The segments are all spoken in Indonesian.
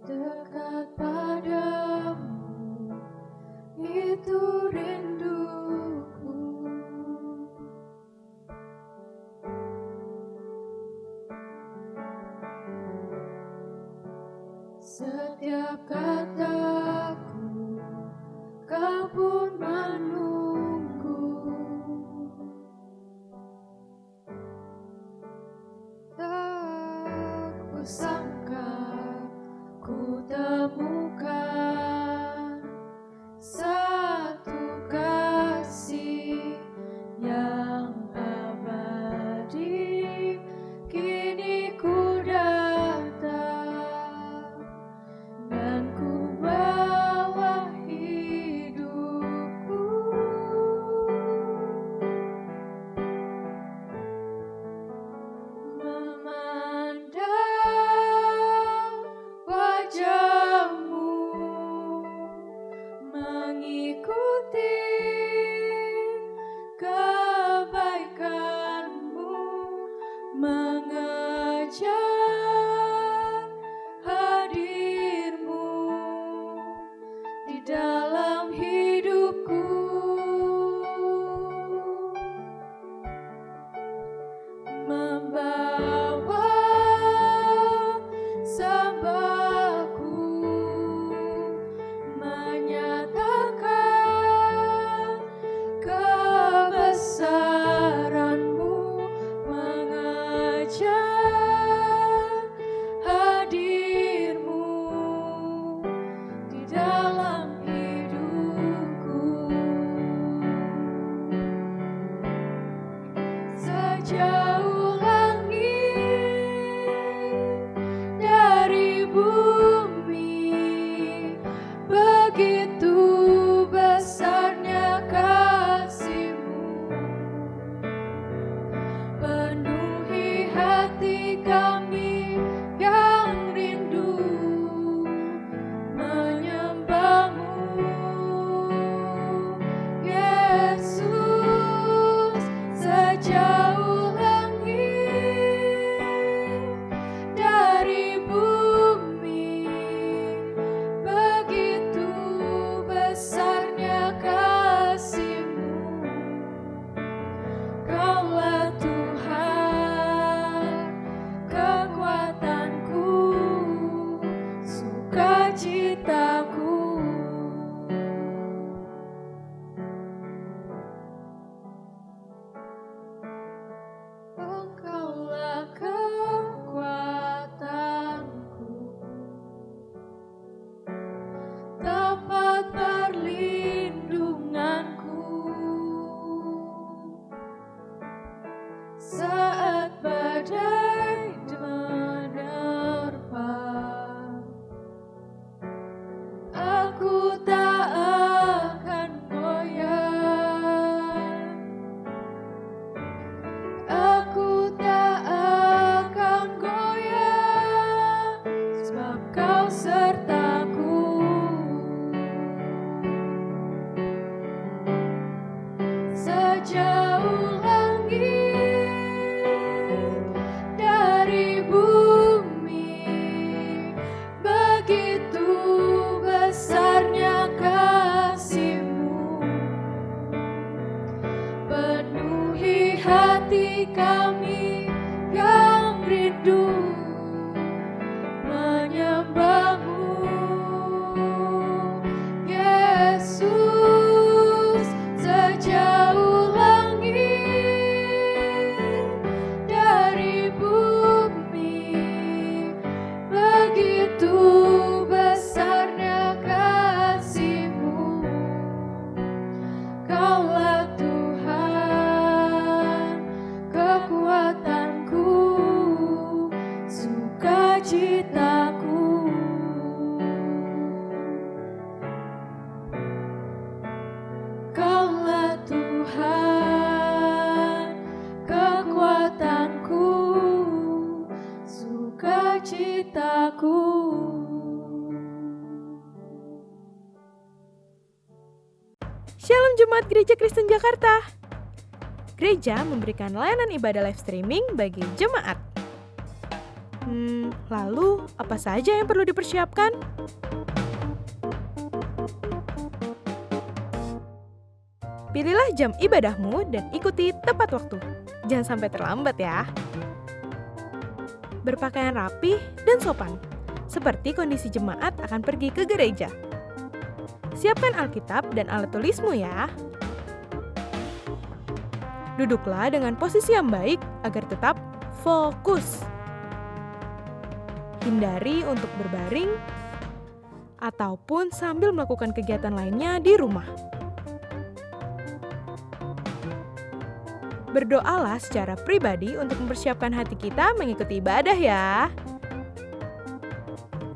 dekat padamu, itu rinduku. Setiap kataku, kau pun menunggu. Tak kusangka ku temukan satu kasih yang abadi. Kini ku datang dan ku bawa hidupku, memandang wajahmu, mengikuti kebaikanmu, mengejar hadirmu di dalam hidupku, membawa sembahku, menyatakan kebesaranmu, mengejar hadirmu di dalam hidupku. Sejauh langit dari bumi, begitu besarnya kasih-Mu. Penuhi hati kami yang rindu menyembah-Mu, Yesus. Sejauh langit dari bumi, begitu besarnya kasih-Mu. Kaulah Tuhan, kekuatanku, sukacitaku. Engkaulah kekuatanku, tempat perlindunganku saat badai menerpa. Aku tak akan goyah, aku tak akan goyah, sebab Kau sertaku. Sejauh langit dari bumi, begitu besarnya kasih-Mu. Penuhi hati kami yang rindu menyembah-Mu, Yesus. Sejauh langit dari bumi, begitu besarnya kasih-Mu. Kaulah Tuhan, kekuatanku, sukacitaku. Kaulah Tuhan, kekuatanku, sukacitaku. Shalom Jemaat Gereja Kristen Jakarta. Gereja memberikan layanan ibadah live streaming bagi jemaat. Lalu apa saja yang perlu dipersiapkan? Pilihlah jam ibadahmu dan ikuti tepat waktu. Jangan sampai terlambat ya. Berpakaian rapi dan sopan, seperti kondisi jemaat akan pergi ke gereja. Siapkan Alkitab dan alat tulismu ya. Duduklah dengan posisi yang baik agar tetap fokus. Hindari untuk berbaring ataupun sambil melakukan kegiatan lainnya di rumah. Berdoalah secara pribadi untuk mempersiapkan hati kita mengikuti ibadah ya.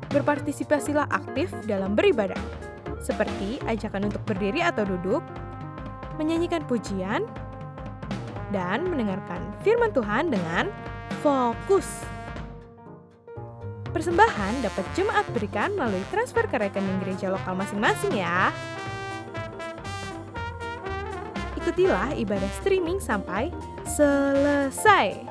Berpartisipasilah aktif dalam beribadah, seperti ajakan untuk berdiri atau duduk, menyanyikan pujian, dan mendengarkan firman Tuhan dengan fokus. Persembahan dapat jemaat berikan melalui transfer ke rekening gereja lokal masing-masing ya. Ikutilah ibadah streaming sampai selesai.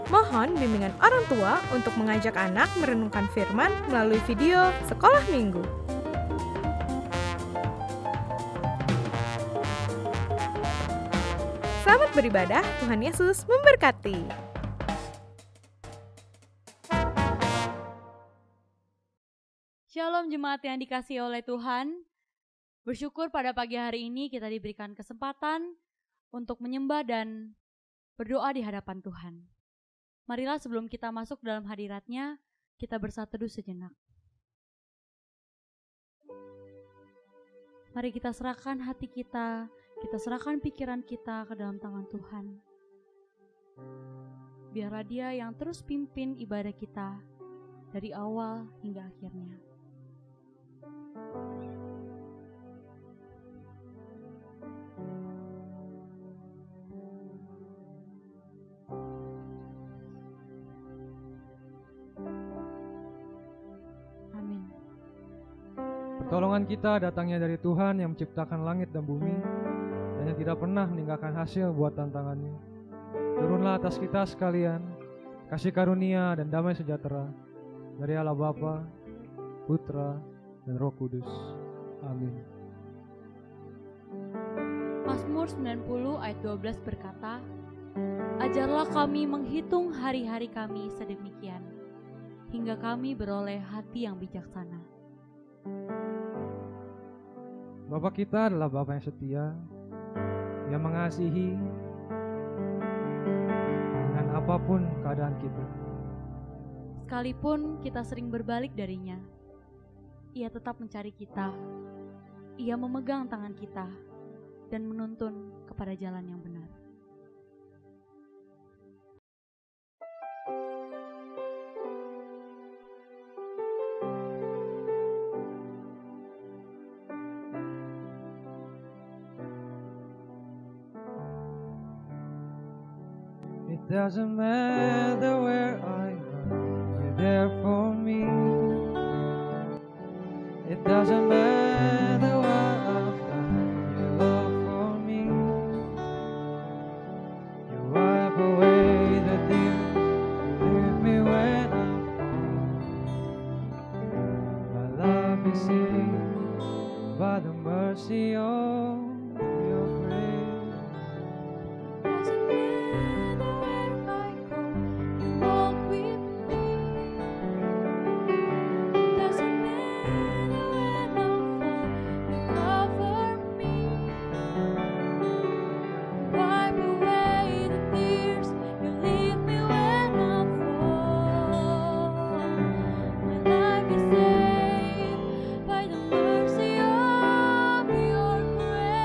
Mohon bimbingan orang tua untuk mengajak anak merenungkan firman melalui video sekolah minggu. Selamat beribadah, Tuhan Yesus memberkati. Shalom jemaat yang dikasihi oleh Tuhan. Bersyukur pada pagi hari ini kita diberikan kesempatan untuk menyembah dan berdoa di hadapan Tuhan. Marilah sebelum kita masuk dalam hadirat-Nya, kita bersatu teduh sejenak. Mari kita serahkan hati kita serahkan pikiran kita ke dalam tangan Tuhan. Biarlah Dia yang terus pimpin ibadah kita dari awal hingga akhirnya. Pertolongan kita datangnya dari Tuhan yang menciptakan langit dan bumi dan yang tidak pernah meninggalkan hasil buat tantangannya. Turunlah atas kita sekalian kasih karunia dan damai sejahtera dari Allah Bapa, Putra, dan Roh Kudus. Amin. Mazmur 90 ayat 12 berkata, "Ajarlah kami menghitung hari-hari kami sedemikian, hingga kami beroleh hati yang bijaksana." Bapa kita adalah Bapa yang setia, yang mengasihi dengan apapun keadaan kita. Sekalipun kita sering berbalik darinya, Ia tetap mencari kita. Ia memegang tangan kita dan menuntun kepada jalan yang benar. It doesn't matter where I am, you're there for me. It doesn't matter what I've done, you love for me. You wipe away the tears, you leave me when I'm gone. My love is saved by the mercy of your grace. By the mercy of your grace.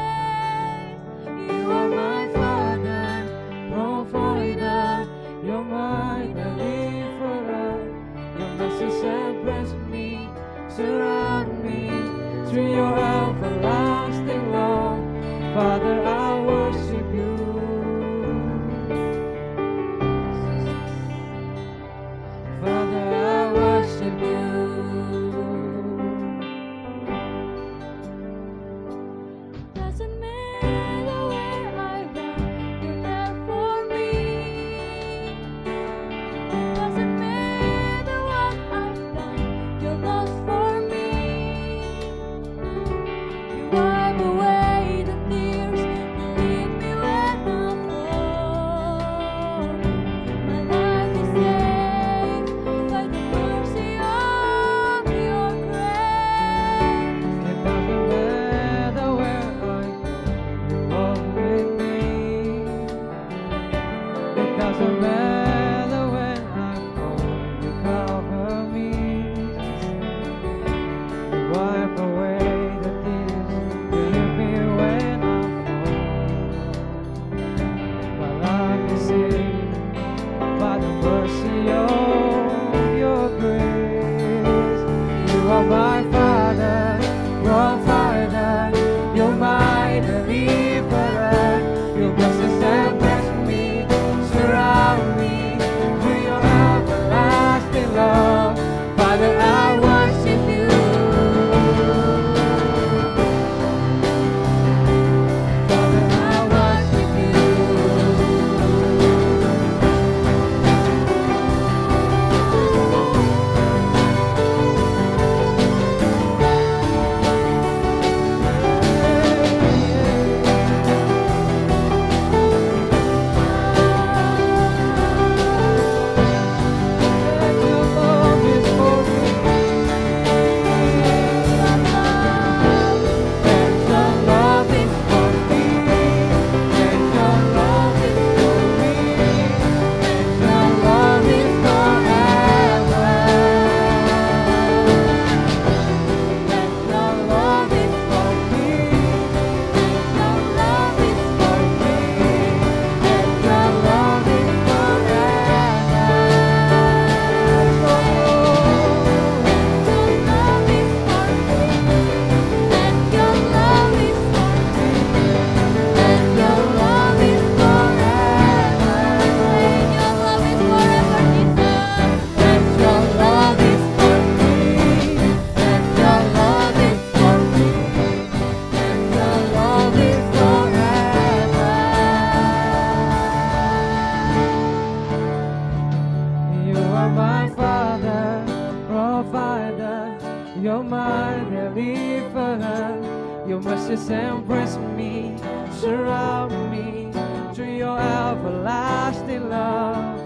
provider, you're my deliverer. Your mercies embrace me, surround me through your everlasting love.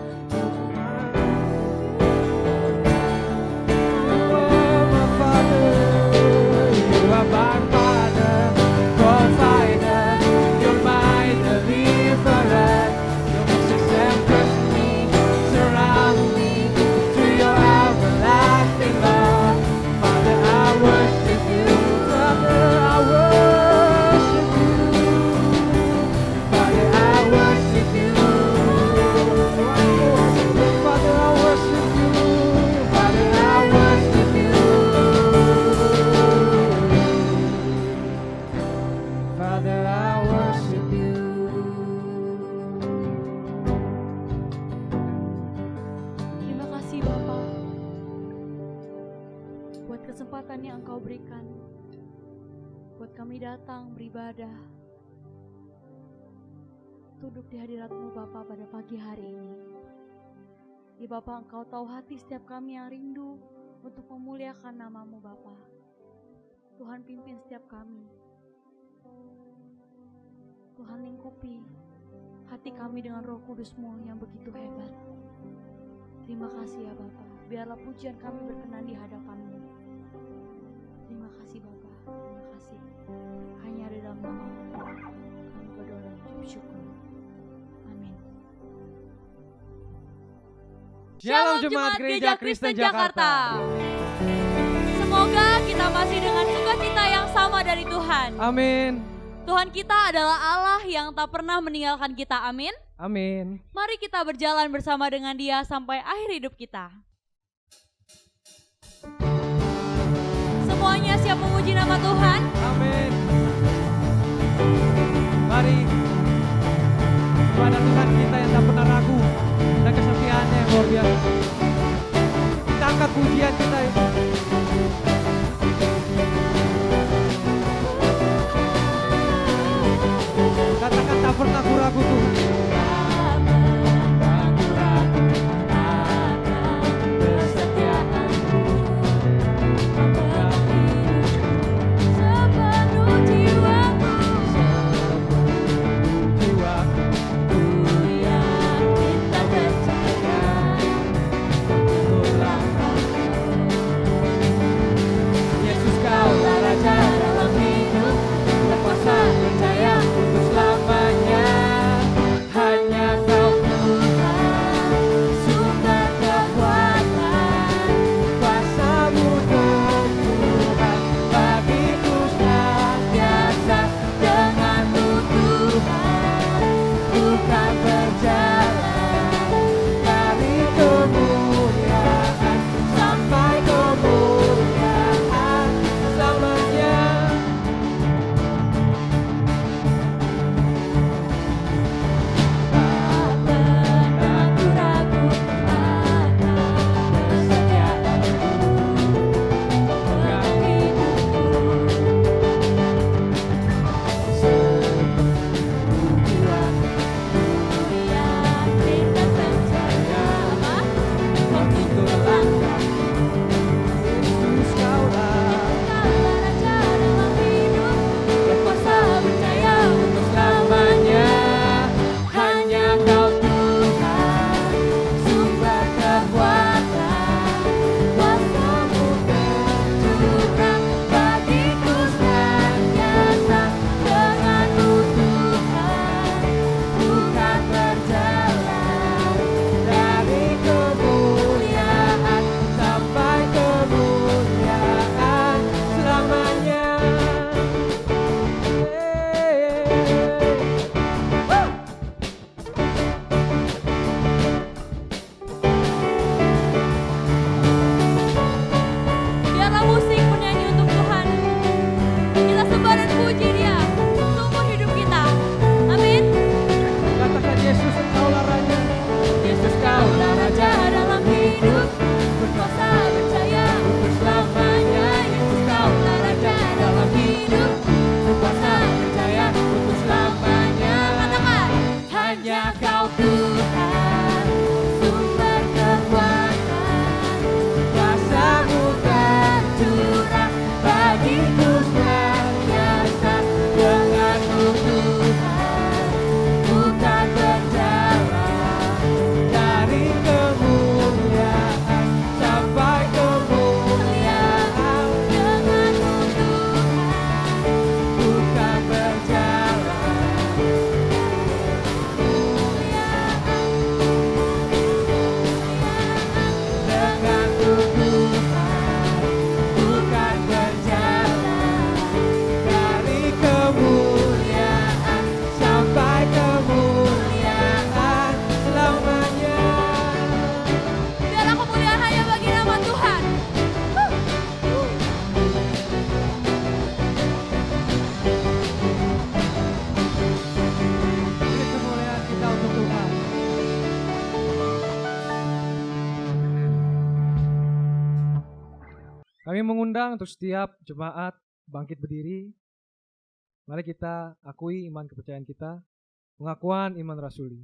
Oh, my Father, you are my Father, provider, you're my deliverer. Your mercies embrace me, surround me through your everlasting love. Father, I worship you. Father, I worship you. Father, I worship you. Father, I worship you. Father, I worship you. Father, I worship you. Terima kasih Bapa buat kesempatan yang Engkau berikan buat kami datang beribadah, duduk di hadirat-Mu Bapa pada pagi hari ini. Ya Bapa, Engkau tahu hati setiap kami yang rindu untuk memuliakan nama-Mu Bapa. Tuhan pimpin setiap kami. Tuhan lingkupi hati kami dengan Roh Kudus-Mu yang begitu hebat. Terima kasih ya Bapa. Biarlah pujian kami berkenan di hadapan-Mu. Terima kasih Bapa. Terima kasih. Hanya di dalam nama-Mu kami berdoa dan mengucap syukur. Amin. Shalom Jemaat Gereja Kristen Jakarta. Semoga kita masih dengan sukacita yang sama dari Tuhan. Amin. Tuhan kita adalah Allah yang tak pernah meninggalkan kita. Amin. Amin. Mari kita berjalan bersama dengan Dia sampai akhir hidup kita. Semuanya siap memuji nama Tuhan. Amin. Mari kepada Tuhan kita yang tak pernah ragu dan kesetiaannya yang luar biasa. Kita angkat pujian kita itu. Katakan tak pernah ku ragu Tuhan. Kami mengundang untuk setiap jemaat bangkit berdiri. Mari kita akui iman kepercayaan kita, pengakuan iman rasuli.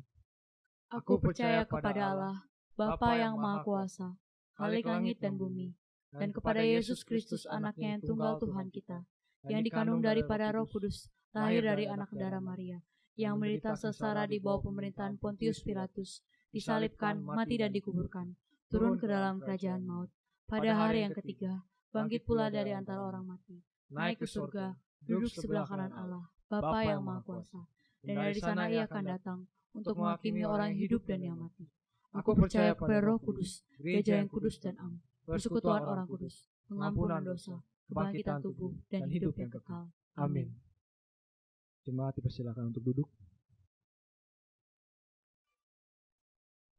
Aku percaya kepada Allah, Bapa yang Maha Kuasa, Khalik langit dan bumi, dan kepada Yesus Kristus anaknya yang tunggal Tuhan kita, yang dikandung daripada Roh Kudus, lahir dari anak darah Maria, yang menderita sengsara di bawah pemerintahan Pontius Pilatus, disalibkan, mati dan dikuburkan, turun ke dalam kerajaan maut. Pada hari yang ketiga, bangkit pula dari antara orang mati, naik ke surga, duduk sebelah kanan Allah, Bapa yang Maha Kuasa, dan dari sana ia akan datang untuk menghakimi orang yang hidup dan yang mati. Aku percaya kepada Roh Kudus, gereja yang kudus dan am, persekutuan orang kudus, pengampunan dosa, kebangkitan tubuh, dan hidup yang kekal. Amin. Jemaat dipersilakan untuk duduk.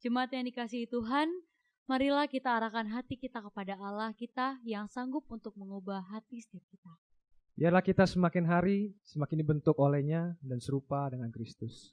Jemaat yang dikasihi Tuhan, marilah kita arahkan hati kita kepada Allah kita yang sanggup untuk mengubah hati setiap kita. Biarlah kita semakin hari semakin dibentuk olehnya dan serupa dengan Kristus.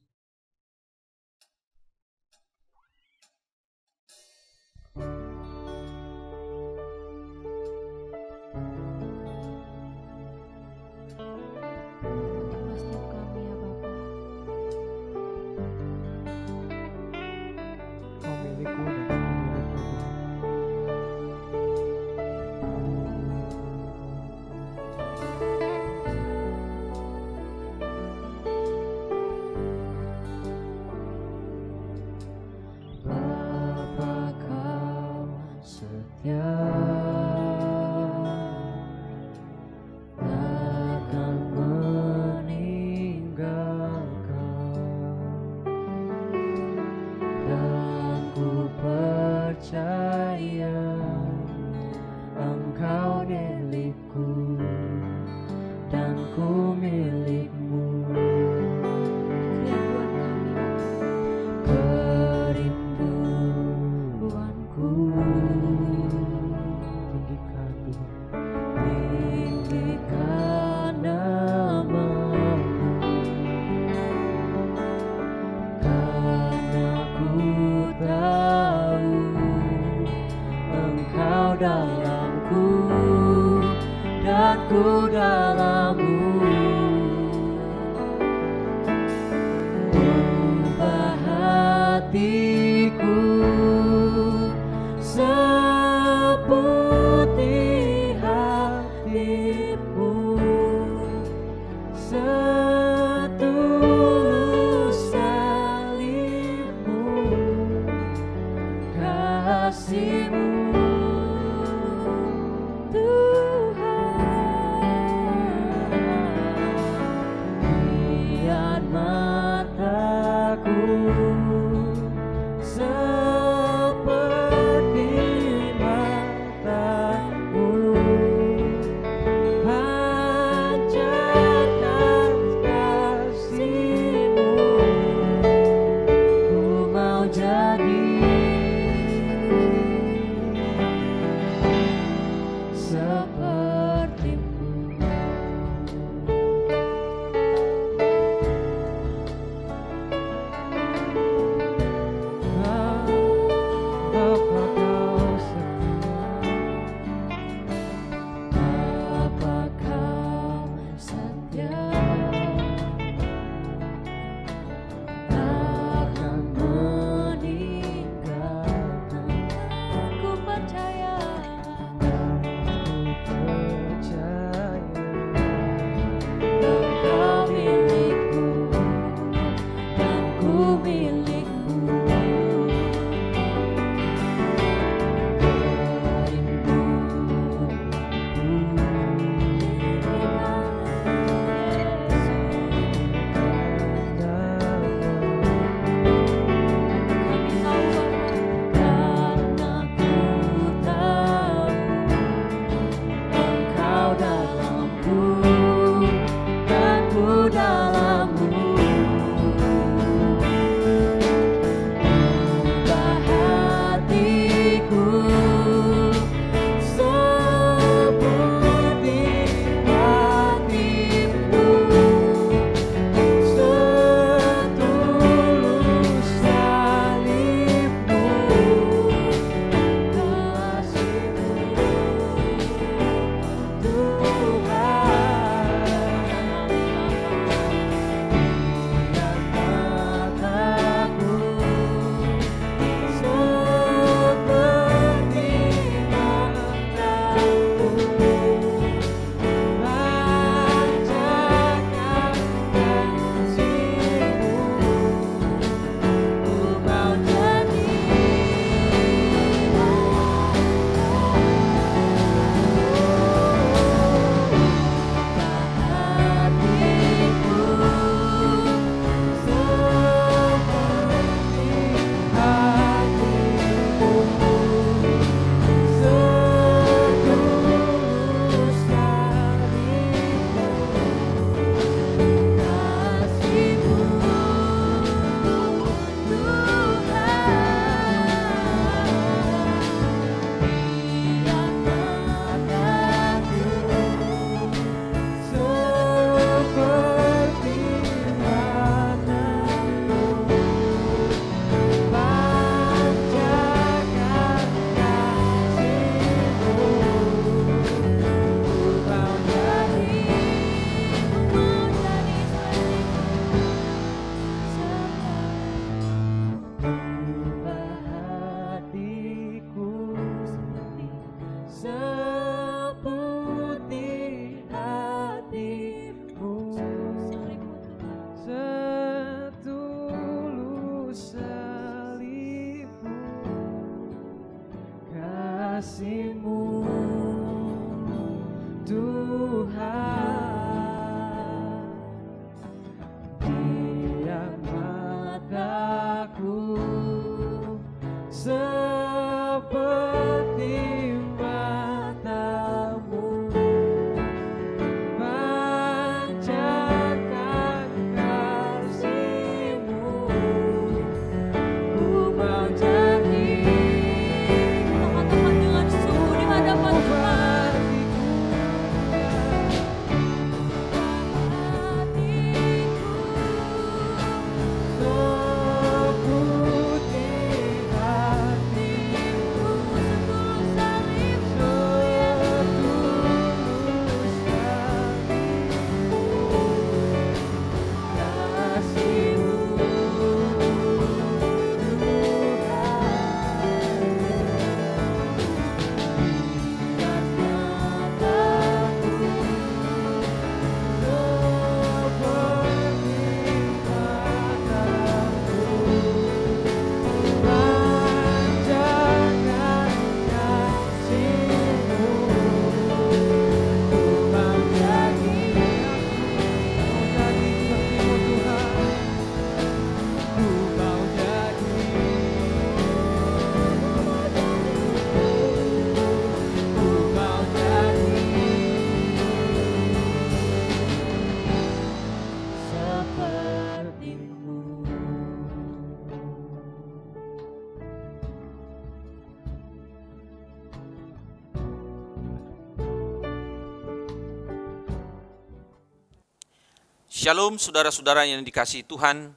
Shalom saudara-saudara yang dikasihi Tuhan.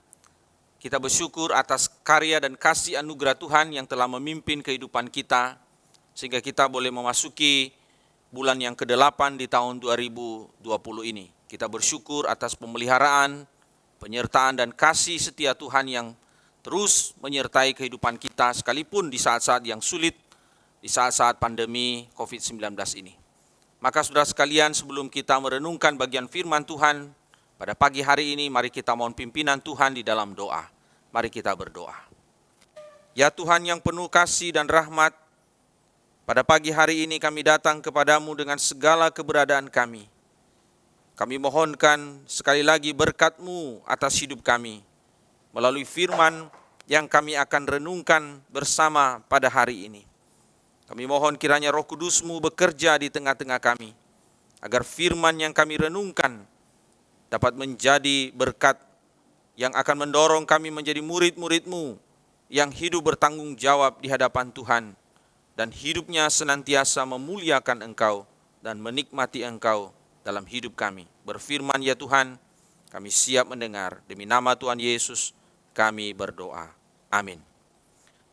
Kita bersyukur atas karya dan kasih anugerah Tuhan yang telah memimpin kehidupan kita, sehingga kita boleh memasuki bulan yang ke-8 di tahun 2020 ini. Kita bersyukur atas pemeliharaan, penyertaan dan kasih setia Tuhan yang terus menyertai kehidupan kita sekalipun di saat-saat yang sulit, di saat-saat pandemi COVID-19 ini. Maka saudara sekalian, sebelum kita merenungkan bagian firman Tuhan pada pagi hari ini, mari kita mohon pimpinan Tuhan di dalam doa. Mari kita berdoa. Ya Tuhan yang penuh kasih dan rahmat, pada pagi hari ini kami datang kepadamu dengan segala keberadaan kami. Kami mohonkan sekali lagi berkat-Mu atas hidup kami, melalui firman yang kami akan renungkan bersama pada hari ini. Kami mohon kiranya Roh Kudus-Mu bekerja di tengah-tengah kami, agar firman yang kami renungkan dapat menjadi berkat yang akan mendorong kami menjadi murid-murid-Mu yang hidup bertanggung jawab di hadapan Tuhan, dan hidupnya senantiasa memuliakan Engkau dan menikmati Engkau dalam hidup kami. Berfirman ya Tuhan, kami siap mendengar. Demi nama Tuhan Yesus kami berdoa. Amin.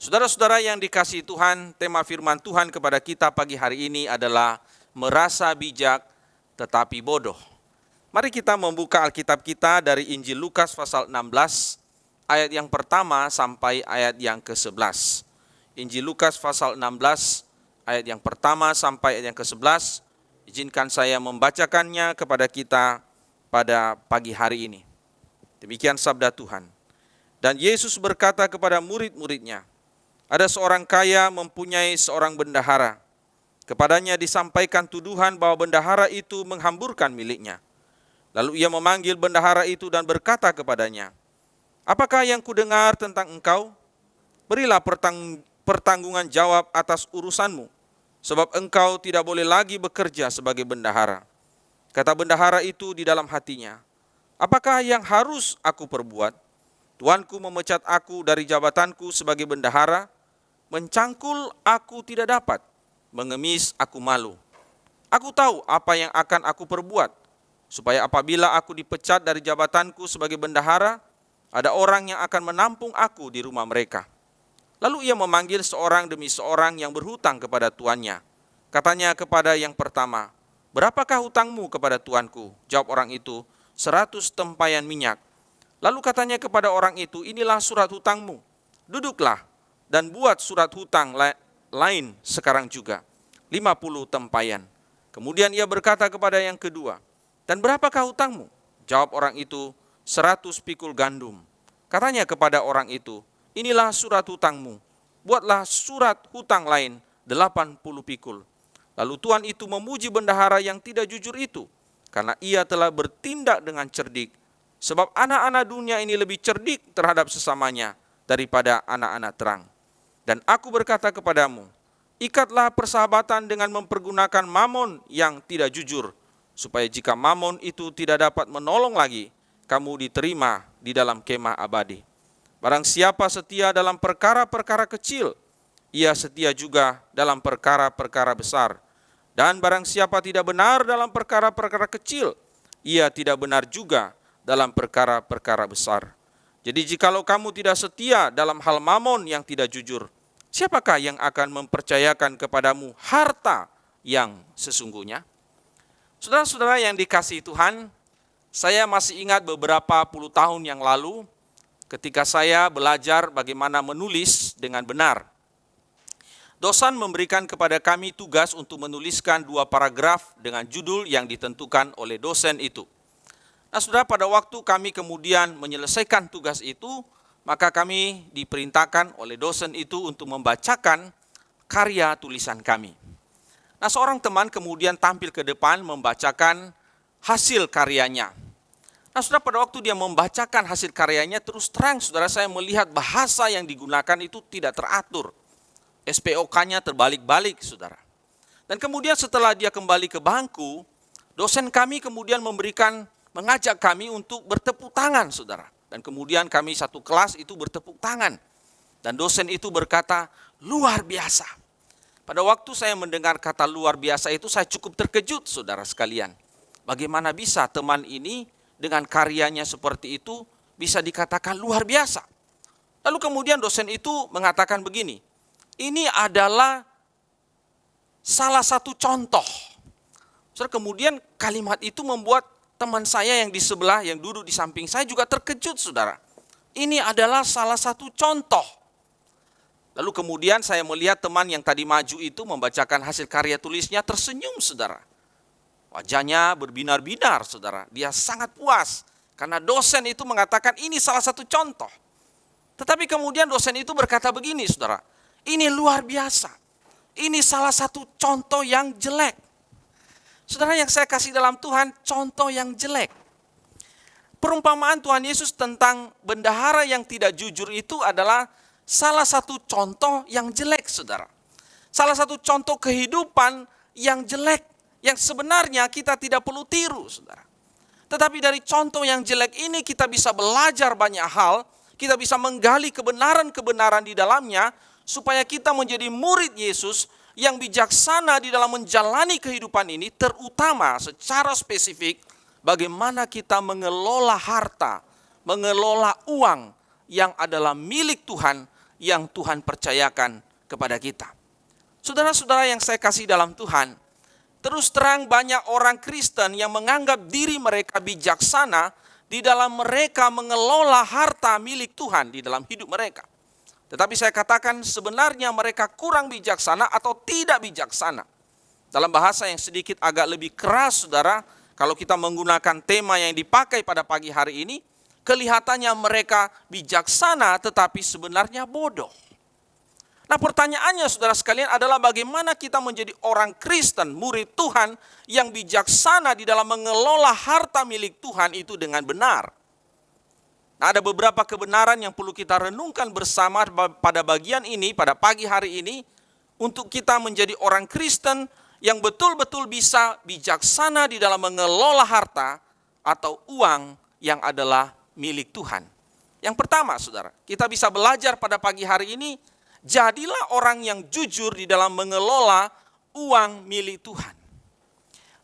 Saudara-saudara yang dikasihi Tuhan, tema firman Tuhan kepada kita pagi hari ini adalah merasa bijak tetapi bodoh. Mari kita membuka Alkitab kita dari Injil Lukas pasal 16, ayat yang pertama sampai ayat yang ke-11. Injil Lukas pasal 16, ayat yang pertama sampai ayat yang ke-11. Izinkan saya membacakannya kepada kita pada pagi hari ini. Demikian sabda Tuhan. Dan Yesus berkata kepada murid-muridnya, ada seorang kaya mempunyai seorang bendahara. Kepadanya disampaikan tuduhan bahwa bendahara itu menghamburkan miliknya. Lalu ia memanggil bendahara itu dan berkata kepadanya, apakah yang kudengar tentang engkau? Berilah pertanggungan jawab atas urusanmu, sebab engkau tidak boleh lagi bekerja sebagai bendahara. Kata bendahara itu di dalam hatinya, apakah yang harus aku perbuat? Tuanku memecat aku dari jabatanku sebagai bendahara, mencangkul aku tidak dapat, mengemis aku malu. Aku tahu apa yang akan aku perbuat, supaya apabila aku dipecat dari jabatanku sebagai bendahara, ada orang yang akan menampung aku di rumah mereka. Lalu ia memanggil seorang demi seorang yang berhutang kepada tuannya. Katanya kepada yang pertama, berapakah hutangmu kepada tuanku? Jawab orang itu, 100 tempayan minyak. Lalu katanya kepada orang itu, inilah surat hutangmu. Duduklah dan buat surat hutang lain sekarang juga, 50 tempayan. Kemudian ia berkata kepada yang kedua, dan berapakah hutangmu? Jawab orang itu, 100 pikul gandum. Katanya kepada orang itu, inilah surat hutangmu. Buatlah surat hutang lain 80 pikul. Lalu tuan itu memuji bendahara yang tidak jujur itu, karena ia telah bertindak dengan cerdik. Sebab anak-anak dunia ini lebih cerdik terhadap sesamanya daripada anak-anak terang. Dan aku berkata kepadamu, ikatlah persahabatan dengan mempergunakan mamon yang tidak jujur, supaya jika mamon itu tidak dapat menolong lagi, kamu diterima di dalam kemah abadi. Barang siapa setia dalam perkara-perkara kecil, ia setia juga dalam perkara-perkara besar. Dan barang siapa tidak benar dalam perkara-perkara kecil, ia tidak benar juga dalam perkara-perkara besar. Jadi jikalau kamu tidak setia dalam hal mamon yang tidak jujur, siapakah yang akan mempercayakan kepadamu harta yang sesungguhnya? Saudara-saudara yang dikasihi Tuhan, saya masih ingat beberapa puluh tahun yang lalu ketika saya belajar bagaimana menulis dengan benar. Dosen memberikan kepada kami tugas untuk menuliskan 2 paragraf dengan judul yang ditentukan oleh dosen itu. Nah, saudara, pada waktu kami kemudian menyelesaikan tugas itu, maka kami diperintahkan oleh dosen itu untuk membacakan karya tulisan kami. Nah, seorang teman kemudian tampil ke depan membacakan hasil karyanya. Nah, saudara, pada waktu dia membacakan hasil karyanya, terus terang saudara, saya melihat bahasa yang digunakan itu tidak teratur. SPOK-nya terbalik-balik, saudara. Dan kemudian setelah dia kembali ke bangku, dosen kami kemudian mengajak kami untuk bertepuk tangan, saudara. Dan kemudian kami satu kelas itu bertepuk tangan. Dan dosen itu berkata, luar biasa. Pada waktu saya mendengar kata luar biasa itu, saya cukup terkejut, saudara sekalian. Bagaimana bisa teman ini dengan karyanya seperti itu bisa dikatakan luar biasa. Lalu kemudian dosen itu mengatakan begini, ini adalah salah satu contoh. Saudara, kemudian kalimat itu membuat teman saya yang di sebelah, yang duduk di samping saya juga terkejut, saudara. Ini adalah salah satu contoh. Lalu kemudian saya melihat teman yang tadi maju itu membacakan hasil karya tulisnya tersenyum, saudara. Wajahnya berbinar-binar, saudara. Dia sangat puas karena dosen itu mengatakan ini salah satu contoh. Tetapi kemudian dosen itu berkata begini, saudara. Ini luar biasa. Ini salah satu contoh yang jelek. Saudara, yang saya kasih dalam Tuhan, contoh yang jelek. Perumpamaan Tuhan Yesus tentang bendahara yang tidak jujur itu adalah salah satu contoh yang jelek, saudara. Salah satu contoh kehidupan yang jelek, yang sebenarnya kita tidak perlu tiru, saudara. Tetapi dari contoh yang jelek ini kita bisa belajar banyak hal, kita bisa menggali kebenaran-kebenaran di dalamnya, supaya kita menjadi murid Yesus yang bijaksana di dalam menjalani kehidupan ini, terutama secara spesifik bagaimana kita mengelola harta, mengelola uang yang adalah milik Tuhan, yang Tuhan percayakan kepada kita. Saudara-saudara yang saya kasih dalam Tuhan, terus terang banyak orang Kristen yang menganggap diri mereka bijaksana di dalam mereka mengelola harta milik Tuhan di dalam hidup mereka. Tetapi saya katakan sebenarnya mereka kurang bijaksana atau tidak bijaksana. Dalam bahasa yang sedikit agak lebih keras, saudara, kalau kita menggunakan tema yang dipakai pada pagi hari ini, kelihatannya mereka bijaksana tetapi sebenarnya bodoh. Nah, pertanyaannya saudara sekalian adalah bagaimana kita menjadi orang Kristen, murid Tuhan yang bijaksana di dalam mengelola harta milik Tuhan itu dengan benar. Nah, ada beberapa kebenaran yang perlu kita renungkan bersama pada bagian ini, pada pagi hari ini, untuk kita menjadi orang Kristen yang betul-betul bisa bijaksana di dalam mengelola harta atau uang yang adalah milik Tuhan. Yang pertama, saudara, kita bisa belajar pada pagi hari ini, jadilah orang yang jujur di dalam mengelola uang milik Tuhan.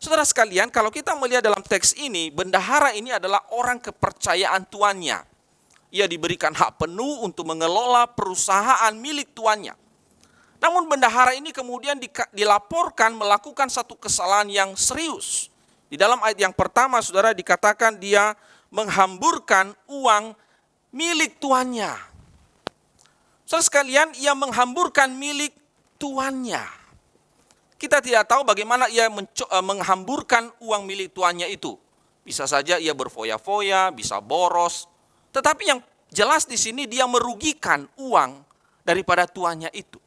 Saudara sekalian, kalau kita melihat dalam teks ini, bendahara ini adalah orang kepercayaan tuannya. Ia diberikan hak penuh untuk mengelola perusahaan milik tuannya. Namun bendahara ini kemudian dilaporkan melakukan satu kesalahan yang serius. Di dalam ayat yang pertama, saudara, dikatakan dia menghamburkan uang milik tuannya. Saudara sekalian, ia menghamburkan milik tuannya. Kita tidak tahu bagaimana ia menghamburkan uang milik tuannya itu. Bisa saja ia berfoya-foya, bisa boros. Tetapi yang jelas di sini dia merugikan uang daripada tuannya itu.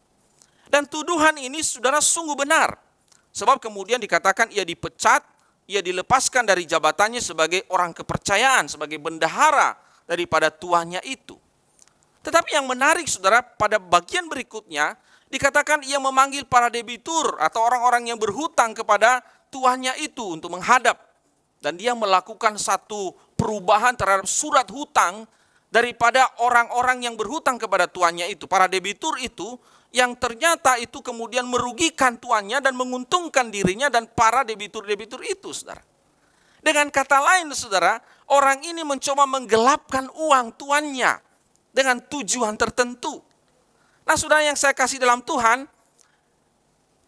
Dan tuduhan ini saudara sungguh benar. Sebab kemudian dikatakan ia dipecat, ia dilepaskan dari jabatannya sebagai orang kepercayaan, sebagai bendahara daripada tuannya itu. Tetapi yang menarik saudara, pada bagian berikutnya, dikatakan ia memanggil para debitur atau orang-orang yang berhutang kepada tuannya itu untuk menghadap. Dan dia melakukan satu perubahan terhadap surat hutang daripada orang-orang yang berhutang kepada tuannya itu. Para debitur itu yang ternyata itu kemudian merugikan tuannya dan menguntungkan dirinya dan para debitur-debitur itu, saudara. Dengan kata lain, saudara, orang ini mencoba menggelapkan uang tuannya dengan tujuan tertentu. Nah, saudara yang saya kasih dalam Tuhan,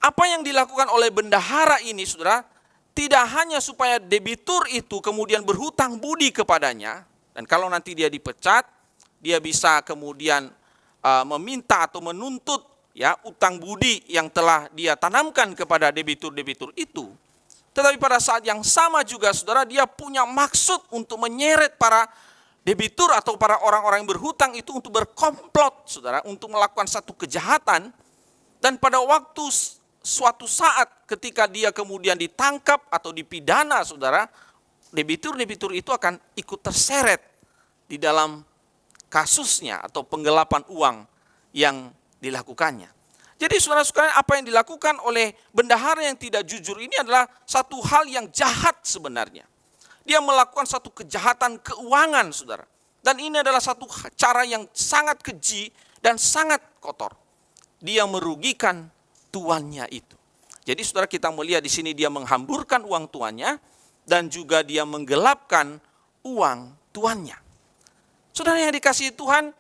apa yang dilakukan oleh bendahara ini, saudara, tidak hanya supaya debitur itu kemudian berhutang budi kepadanya, dan kalau nanti dia dipecat, dia bisa kemudian meminta atau menuntut ya utang budi yang telah dia tanamkan kepada debitur-debitur itu. Tetapi pada saat yang sama juga, saudara, dia punya maksud untuk menyeret para debitur atau para orang-orang yang berhutang itu untuk berkomplot, saudara, untuk melakukan satu kejahatan. Dan pada waktu suatu saat ketika dia kemudian ditangkap atau dipidana, saudara, debitur-debitur itu akan ikut terseret di dalam kasusnya atau penggelapan uang yang dilakukannya. Jadi saudara-saudara, apa yang dilakukan oleh bendahara yang tidak jujur ini adalah satu hal yang jahat sebenarnya. Dia melakukan satu kejahatan keuangan, saudara. Dan ini adalah satu cara yang sangat keji dan sangat kotor. Dia merugikan tuannya itu. Jadi saudara, kita melihat di sini dia menghamburkan uang tuannya dan juga dia menggelapkan uang tuannya. Saudara yang dikasihi Tuhan,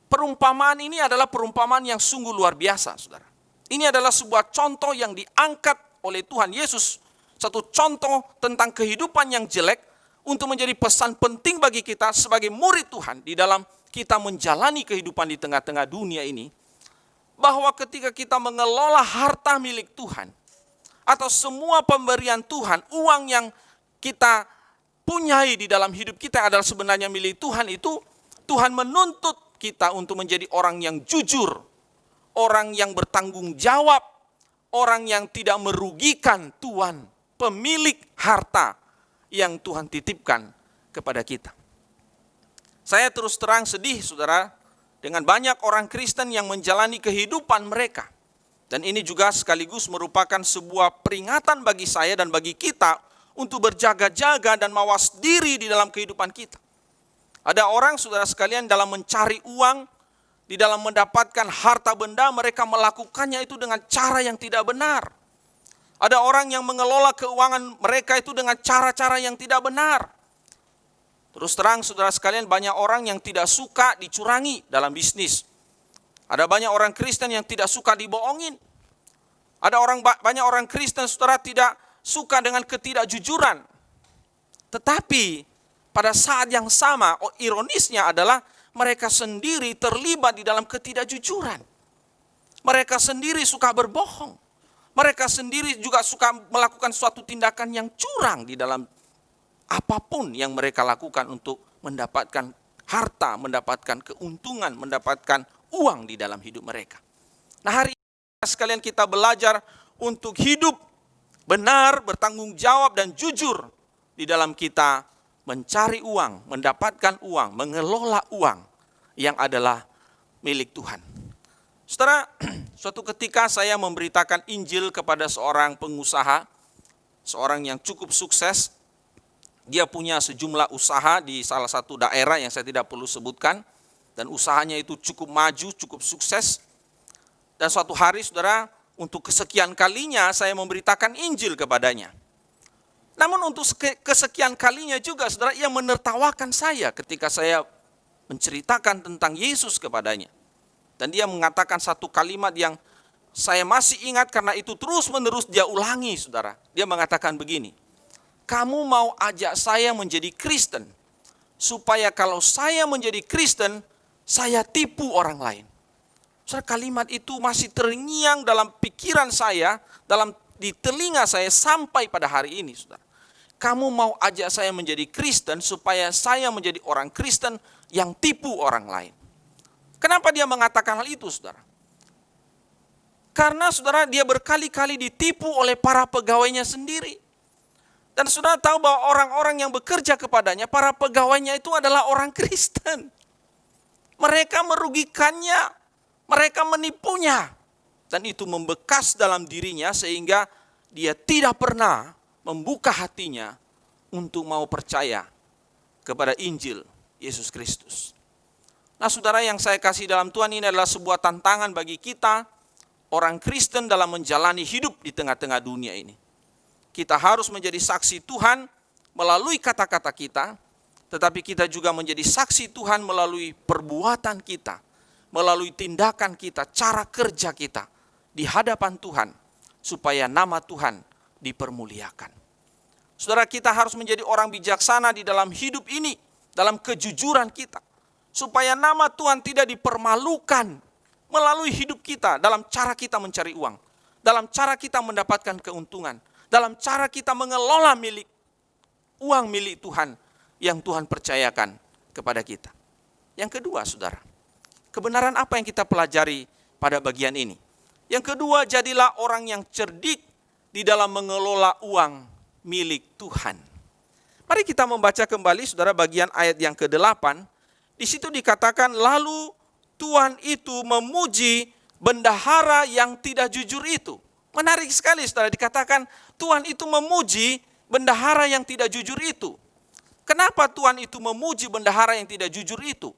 perumpamaan ini adalah perumpamaan yang sungguh luar biasa, saudara. Ini adalah sebuah contoh yang diangkat oleh Tuhan Yesus. Satu contoh tentang kehidupan yang jelek untuk menjadi pesan penting bagi kita sebagai murid Tuhan di dalam kita menjalani kehidupan di tengah-tengah dunia ini. Bahwa ketika kita mengelola harta milik Tuhan, atau semua pemberian Tuhan, uang yang kita punyai di dalam hidup kita adalah sebenarnya milik Tuhan itu, Tuhan menuntut kita untuk menjadi orang yang jujur, orang yang bertanggung jawab, orang yang tidak merugikan Tuhan, pemilik harta yang Tuhan titipkan kepada kita. Saya terus terang sedih, saudara, dengan banyak orang Kristen yang menjalani kehidupan mereka. Dan ini juga sekaligus merupakan sebuah peringatan bagi saya dan bagi kita untuk berjaga-jaga dan mawas diri di dalam kehidupan kita. Ada orang, saudara sekalian, dalam mencari uang, di dalam mendapatkan harta benda, mereka melakukannya itu dengan cara yang tidak benar. Ada orang yang mengelola keuangan mereka itu dengan cara-cara yang tidak benar. Terus terang, saudara sekalian, banyak orang yang tidak suka dicurangi dalam bisnis. Ada banyak orang Kristen yang tidak suka dibohongin. Ada banyak orang Kristen, saudara, tidak suka dengan ketidakjujuran. Tetapi pada saat yang sama, ironisnya adalah mereka sendiri terlibat di dalam ketidakjujuran. Mereka sendiri suka berbohong. Mereka sendiri juga suka melakukan suatu tindakan yang curang di dalam apapun yang mereka lakukan untuk mendapatkan harta, mendapatkan keuntungan, mendapatkan uang di dalam hidup mereka. Nah, hari ini sekalian kita belajar untuk hidup benar, bertanggung jawab dan jujur di dalam kita mencari uang, mendapatkan uang, mengelola uang yang adalah milik Tuhan. Saudara, suatu ketika saya memberitakan Injil kepada seorang pengusaha, seorang yang cukup sukses. Dia punya sejumlah usaha di salah satu daerah yang saya tidak perlu sebutkan. Dan usahanya itu cukup maju, cukup sukses. Dan suatu hari, saudara, untuk kesekian kalinya saya memberitakan Injil kepadanya. Namun untuk kesekian kalinya juga, saudara, ia menertawakan saya ketika saya menceritakan tentang Yesus kepadanya. Dan dia mengatakan satu kalimat yang saya masih ingat karena itu terus-menerus dia ulangi, saudara. Dia mengatakan begini, kamu mau ajak saya menjadi Kristen, supaya kalau saya menjadi Kristen, saya tipu orang lain. Saudara, kalimat itu masih terngiang dalam pikiran saya, di telinga saya sampai pada hari ini, saudara. Kamu mau ajak saya menjadi Kristen supaya saya menjadi orang Kristen yang tipu orang lain. Kenapa dia mengatakan hal itu, saudara? Karena, saudara, dia berkali-kali ditipu oleh para pegawainya sendiri. Dan saudara tahu bahwa orang-orang yang bekerja kepadanya, para pegawainya itu adalah orang Kristen. Mereka merugikannya, mereka menipunya. Dan itu membekas dalam dirinya sehingga dia tidak pernah membuka hatinya untuk mau percaya kepada Injil Yesus Kristus. Nah, saudara yang saya kasih dalam Tuhan, ini adalah sebuah tantangan bagi kita, orang Kristen, dalam menjalani hidup di tengah-tengah dunia ini. Kita harus menjadi saksi Tuhan melalui kata-kata kita, tetapi kita juga menjadi saksi Tuhan melalui perbuatan kita, melalui tindakan kita, cara kerja kita di hadapan Tuhan, supaya nama Tuhan dipermuliakan. Saudara, kita harus menjadi orang bijaksana di dalam hidup ini, dalam kejujuran kita, supaya nama Tuhan tidak dipermalukan melalui hidup kita, dalam cara kita mencari uang, dalam cara kita mendapatkan keuntungan, dalam cara kita mengelola uang milik Tuhan yang Tuhan percayakan kepada kita. Yang kedua, saudara, kebenaran apa yang kita pelajari pada bagian ini? Yang kedua, jadilah orang yang cerdik di dalam mengelola uang milik Tuhan. Mari kita membaca kembali, saudara, bagian ayat yang ke-8. Di situ dikatakan, lalu Tuhan itu memuji bendahara yang tidak jujur itu. Menarik sekali, saudara, dikatakan Tuhan itu memuji bendahara yang tidak jujur itu. Kenapa Tuhan itu memuji bendahara yang tidak jujur itu?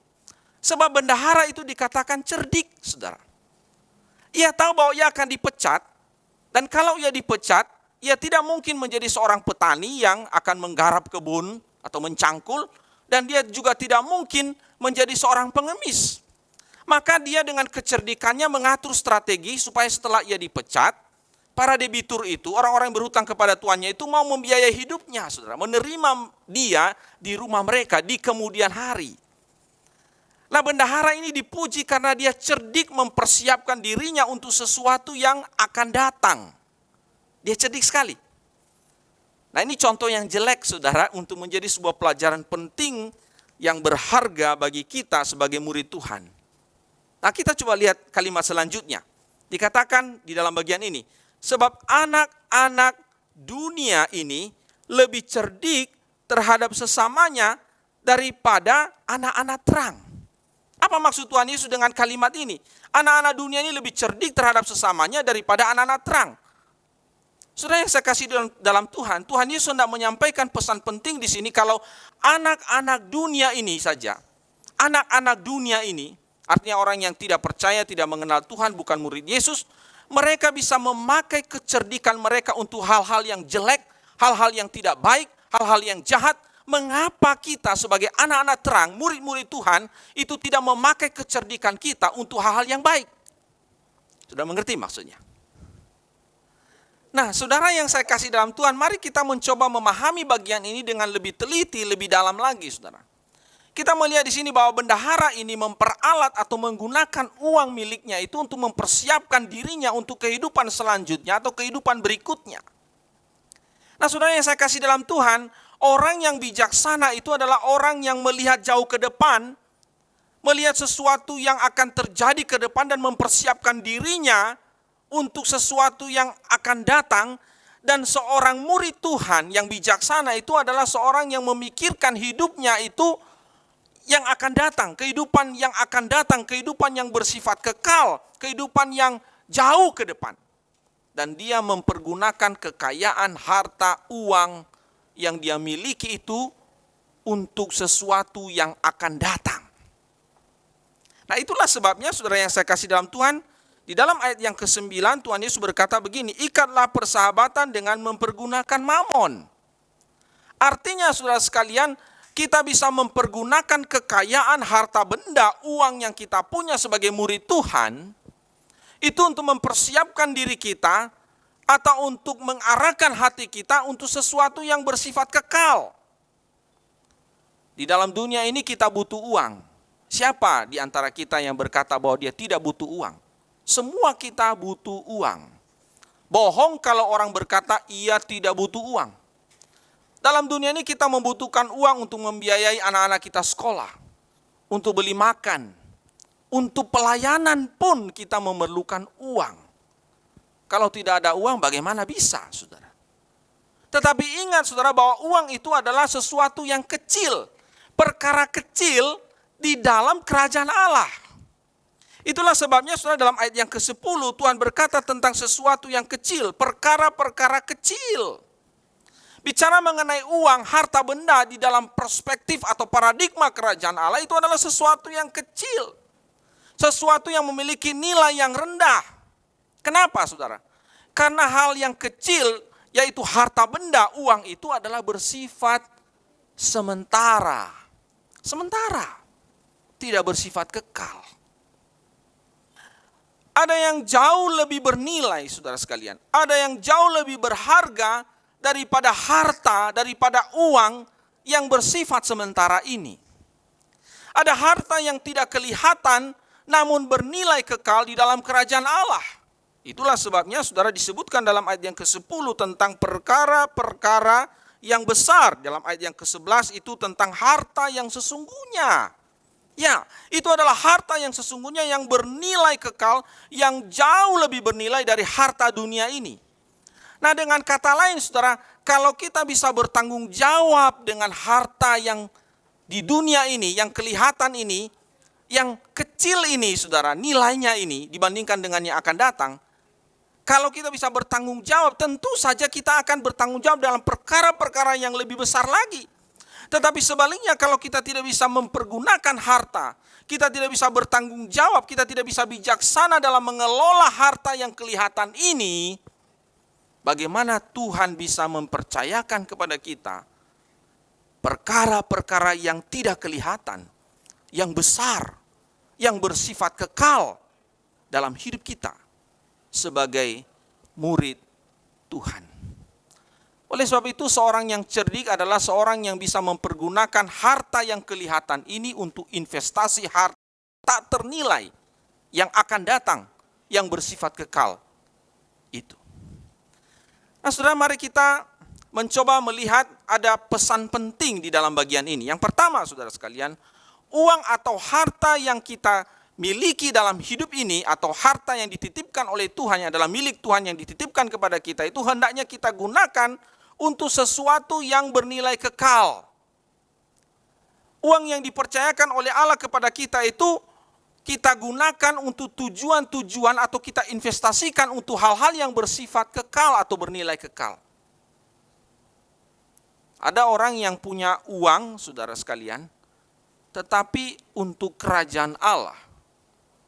Sebab bendahara itu dikatakan cerdik, saudara. Ia tahu bahwa ia akan dipecat, dan kalau ia dipecat, ia tidak mungkin menjadi seorang petani yang akan menggarap kebun atau mencangkul, dan dia juga tidak mungkin menjadi seorang pengemis. Maka dia dengan kecerdikannya mengatur strategi supaya setelah ia dipecat, para debitur itu, orang-orang yang berhutang kepada tuannya itu mau membiayai hidupnya, saudara, menerima dia di rumah mereka di kemudian hari. Nah, bendahara ini dipuji karena dia cerdik mempersiapkan dirinya untuk sesuatu yang akan datang. Dia cerdik sekali. Nah, ini contoh yang jelek, saudara, untuk menjadi sebuah pelajaran penting yang berharga bagi kita sebagai murid Tuhan. Nah, kita coba lihat kalimat selanjutnya. Dikatakan di dalam bagian ini, sebab anak-anak dunia ini lebih cerdik terhadap sesamanya daripada anak-anak terang. Apa maksud Tuhan Yesus dengan kalimat ini? Anak-anak dunia ini lebih cerdik terhadap sesamanya daripada anak-anak terang. Saudara yang saya kasih dalam Tuhan, Tuhan Yesus hendak menyampaikan pesan penting di sini kalau anak-anak dunia ini saja, anak-anak dunia ini, artinya orang yang tidak percaya, tidak mengenal Tuhan, bukan murid Yesus, mereka bisa memakai kecerdikan mereka untuk hal-hal yang jelek, hal-hal yang tidak baik, hal-hal yang jahat. Mengapa kita sebagai anak-anak terang, murid-murid Tuhan, itu tidak memakai kecerdikan kita untuk hal-hal yang baik? Sudah mengerti maksudnya? Nah, saudara yang saya kasih dalam Tuhan, mari kita mencoba memahami bagian ini dengan lebih teliti, lebih dalam lagi, saudara. Kita melihat di sini bahwa bendahara ini memperalat atau menggunakan uang miliknya itu untuk mempersiapkan dirinya untuk kehidupan selanjutnya atau kehidupan berikutnya. Nah, saudara yang saya kasih dalam Tuhan, orang yang bijaksana itu adalah orang yang melihat jauh ke depan, melihat sesuatu yang akan terjadi ke depan dan mempersiapkan dirinya untuk sesuatu yang akan datang. Dan seorang murid Tuhan yang bijaksana itu adalah seorang yang memikirkan hidupnya itu yang akan datang, kehidupan yang akan datang, kehidupan yang bersifat kekal, kehidupan yang jauh ke depan. Dan dia mempergunakan kekayaan, harta, uang yang dia miliki itu untuk sesuatu yang akan datang. Nah, itulah sebabnya saudara yang saya kasih dalam Tuhan, di dalam ayat yang ke-9 Tuhan Yesus berkata begini, ikatlah persahabatan dengan mempergunakan mamon. Artinya saudara sekalian, kita bisa mempergunakan kekayaan, harta benda, uang yang kita punya sebagai murid Tuhan, itu untuk mempersiapkan diri kita atau untuk mengarahkan hati kita untuk sesuatu yang bersifat kekal. Di dalam dunia ini kita butuh uang. Siapa di antara kita yang berkata bahwa dia tidak butuh uang? Semua kita butuh uang. Bohong kalau orang berkata ia tidak butuh uang. Dalam dunia ini kita membutuhkan uang untuk membiayai anak-anak kita sekolah, untuk beli makan, untuk pelayanan pun kita memerlukan uang. Kalau tidak ada uang bagaimana bisa, saudara? Tetapi ingat saudara bahwa uang itu adalah sesuatu yang kecil, perkara kecil di dalam kerajaan Allah. Itulah sebabnya saudara dalam ayat yang ke-10 Tuhan berkata tentang sesuatu yang kecil, perkara-perkara kecil. Bicara mengenai uang, harta benda di dalam perspektif atau paradigma kerajaan Allah itu adalah sesuatu yang kecil. Sesuatu yang memiliki nilai yang rendah. Kenapa saudara? Karena hal yang kecil yaitu harta benda, uang itu adalah bersifat sementara. Sementara. Tidak bersifat kekal. Ada yang jauh lebih bernilai saudara sekalian. Ada yang jauh lebih berharga daripada harta, daripada uang yang bersifat sementara ini. Ada harta yang tidak kelihatan namun bernilai kekal di dalam kerajaan Allah. Itulah sebabnya saudara disebutkan dalam ayat yang ke-10 tentang perkara-perkara yang besar. Dalam ayat yang ke-11 itu tentang harta yang sesungguhnya. Ya, itu adalah harta yang sesungguhnya yang bernilai kekal, yang jauh lebih bernilai dari harta dunia ini. Nah, dengan kata lain saudara, kalau kita bisa bertanggung jawab dengan harta yang di dunia ini, yang kelihatan ini, yang kecil ini saudara, nilainya ini dibandingkan dengan yang akan datang. Kalau kita bisa bertanggung jawab, tentu saja kita akan bertanggung jawab dalam perkara-perkara yang lebih besar lagi. Tetapi sebaliknya kalau kita tidak bisa mempergunakan harta, kita tidak bisa bertanggung jawab, kita tidak bisa bijaksana dalam mengelola harta yang kelihatan ini, bagaimana Tuhan bisa mempercayakan kepada kita perkara-perkara yang tidak kelihatan, yang besar, yang bersifat kekal dalam hidup kita sebagai murid Tuhan. Oleh sebab itu, seorang yang cerdik adalah seorang yang bisa mempergunakan harta yang kelihatan ini untuk investasi harta tak ternilai yang akan datang, yang bersifat kekal itu. Nah, saudara, mari kita mencoba melihat ada pesan penting di dalam bagian ini. Yang pertama, saudara sekalian, uang atau harta yang kita miliki dalam hidup ini, atau harta yang dititipkan oleh Tuhan, yang adalah milik Tuhan yang dititipkan kepada kita, itu hendaknya kita gunakan untuk sesuatu yang bernilai kekal. Uang yang dipercayakan oleh Allah kepada kita itu kita gunakan untuk tujuan-tujuan atau kita investasikan untuk hal-hal yang bersifat kekal atau bernilai kekal. Ada orang yang punya uang, saudara sekalian, tetapi untuk kerajaan Allah,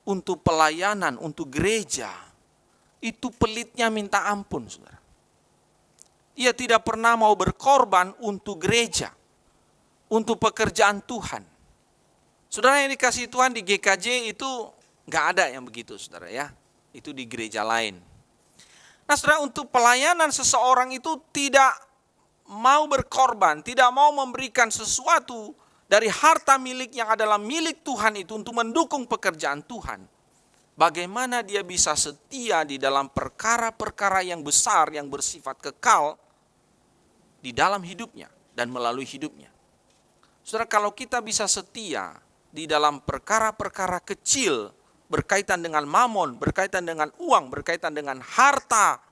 untuk pelayanan, untuk gereja, itu pelitnya minta ampun, saudara. Ia tidak pernah mau berkorban untuk gereja, untuk pekerjaan Tuhan. Saudara yang dikasihi Tuhan, di GKJ itu nggak ada yang begitu, saudara ya. Itu di gereja lain. Nah, saudara, untuk pelayanan seseorang itu tidak mau berkorban, tidak mau memberikan sesuatu dari harta milik yang adalah milik Tuhan itu untuk mendukung pekerjaan Tuhan. Bagaimana dia bisa setia di dalam perkara-perkara yang besar yang bersifat kekal di dalam hidupnya dan melalui hidupnya. Saudara, kalau kita bisa setia di dalam perkara-perkara kecil berkaitan dengan mamon, berkaitan dengan uang, berkaitan dengan harta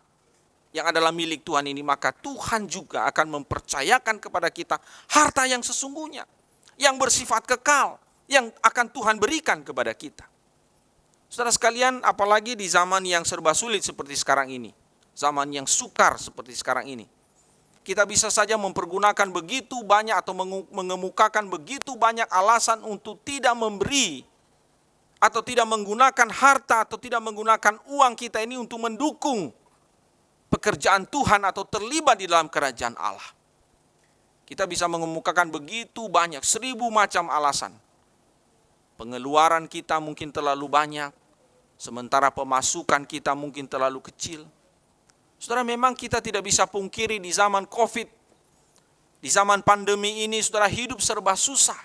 yang adalah milik Tuhan ini, maka Tuhan juga akan mempercayakan kepada kita harta yang sesungguhnya, yang bersifat kekal, yang akan Tuhan berikan kepada kita. Saudara sekalian, apalagi di zaman yang serba sulit seperti sekarang ini, zaman yang sukar seperti sekarang ini, kita bisa saja mempergunakan begitu banyak atau mengemukakan begitu banyak alasan untuk tidak memberi atau tidak menggunakan harta atau tidak menggunakan uang kita ini untuk mendukung pekerjaan Tuhan atau terlibat di dalam kerajaan Allah. Kita bisa mengemukakan begitu banyak, 1000 macam alasan. Pengeluaran kita mungkin terlalu banyak, sementara pemasukan kita mungkin terlalu kecil. Saudara, memang kita tidak bisa pungkiri di zaman COVID, di zaman pandemi ini, saudara, hidup serba susah.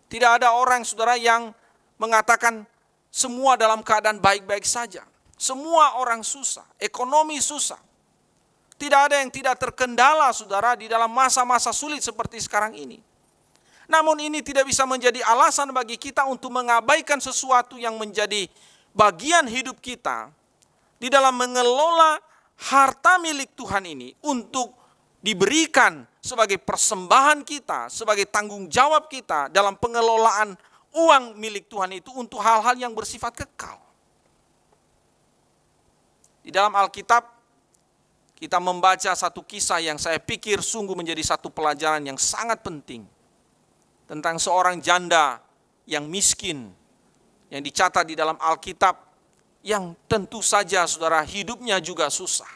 Tidak ada orang, saudara, yang mengatakan semua dalam keadaan baik-baik saja. Semua orang susah, ekonomi susah. Tidak ada yang tidak terkendala, saudara, di dalam masa-masa sulit seperti sekarang ini. Namun ini tidak bisa menjadi alasan bagi kita untuk mengabaikan sesuatu yang menjadi bagian hidup kita di dalam mengelola harta milik Tuhan ini untuk diberikan sebagai persembahan kita, sebagai tanggung jawab kita dalam pengelolaan uang milik Tuhan itu untuk hal-hal yang bersifat kekal. Di dalam Alkitab kita membaca satu kisah yang saya pikir sungguh menjadi satu pelajaran yang sangat penting tentang seorang janda yang miskin yang dicatat di dalam Alkitab, yang tentu saja, saudara, hidupnya juga susah.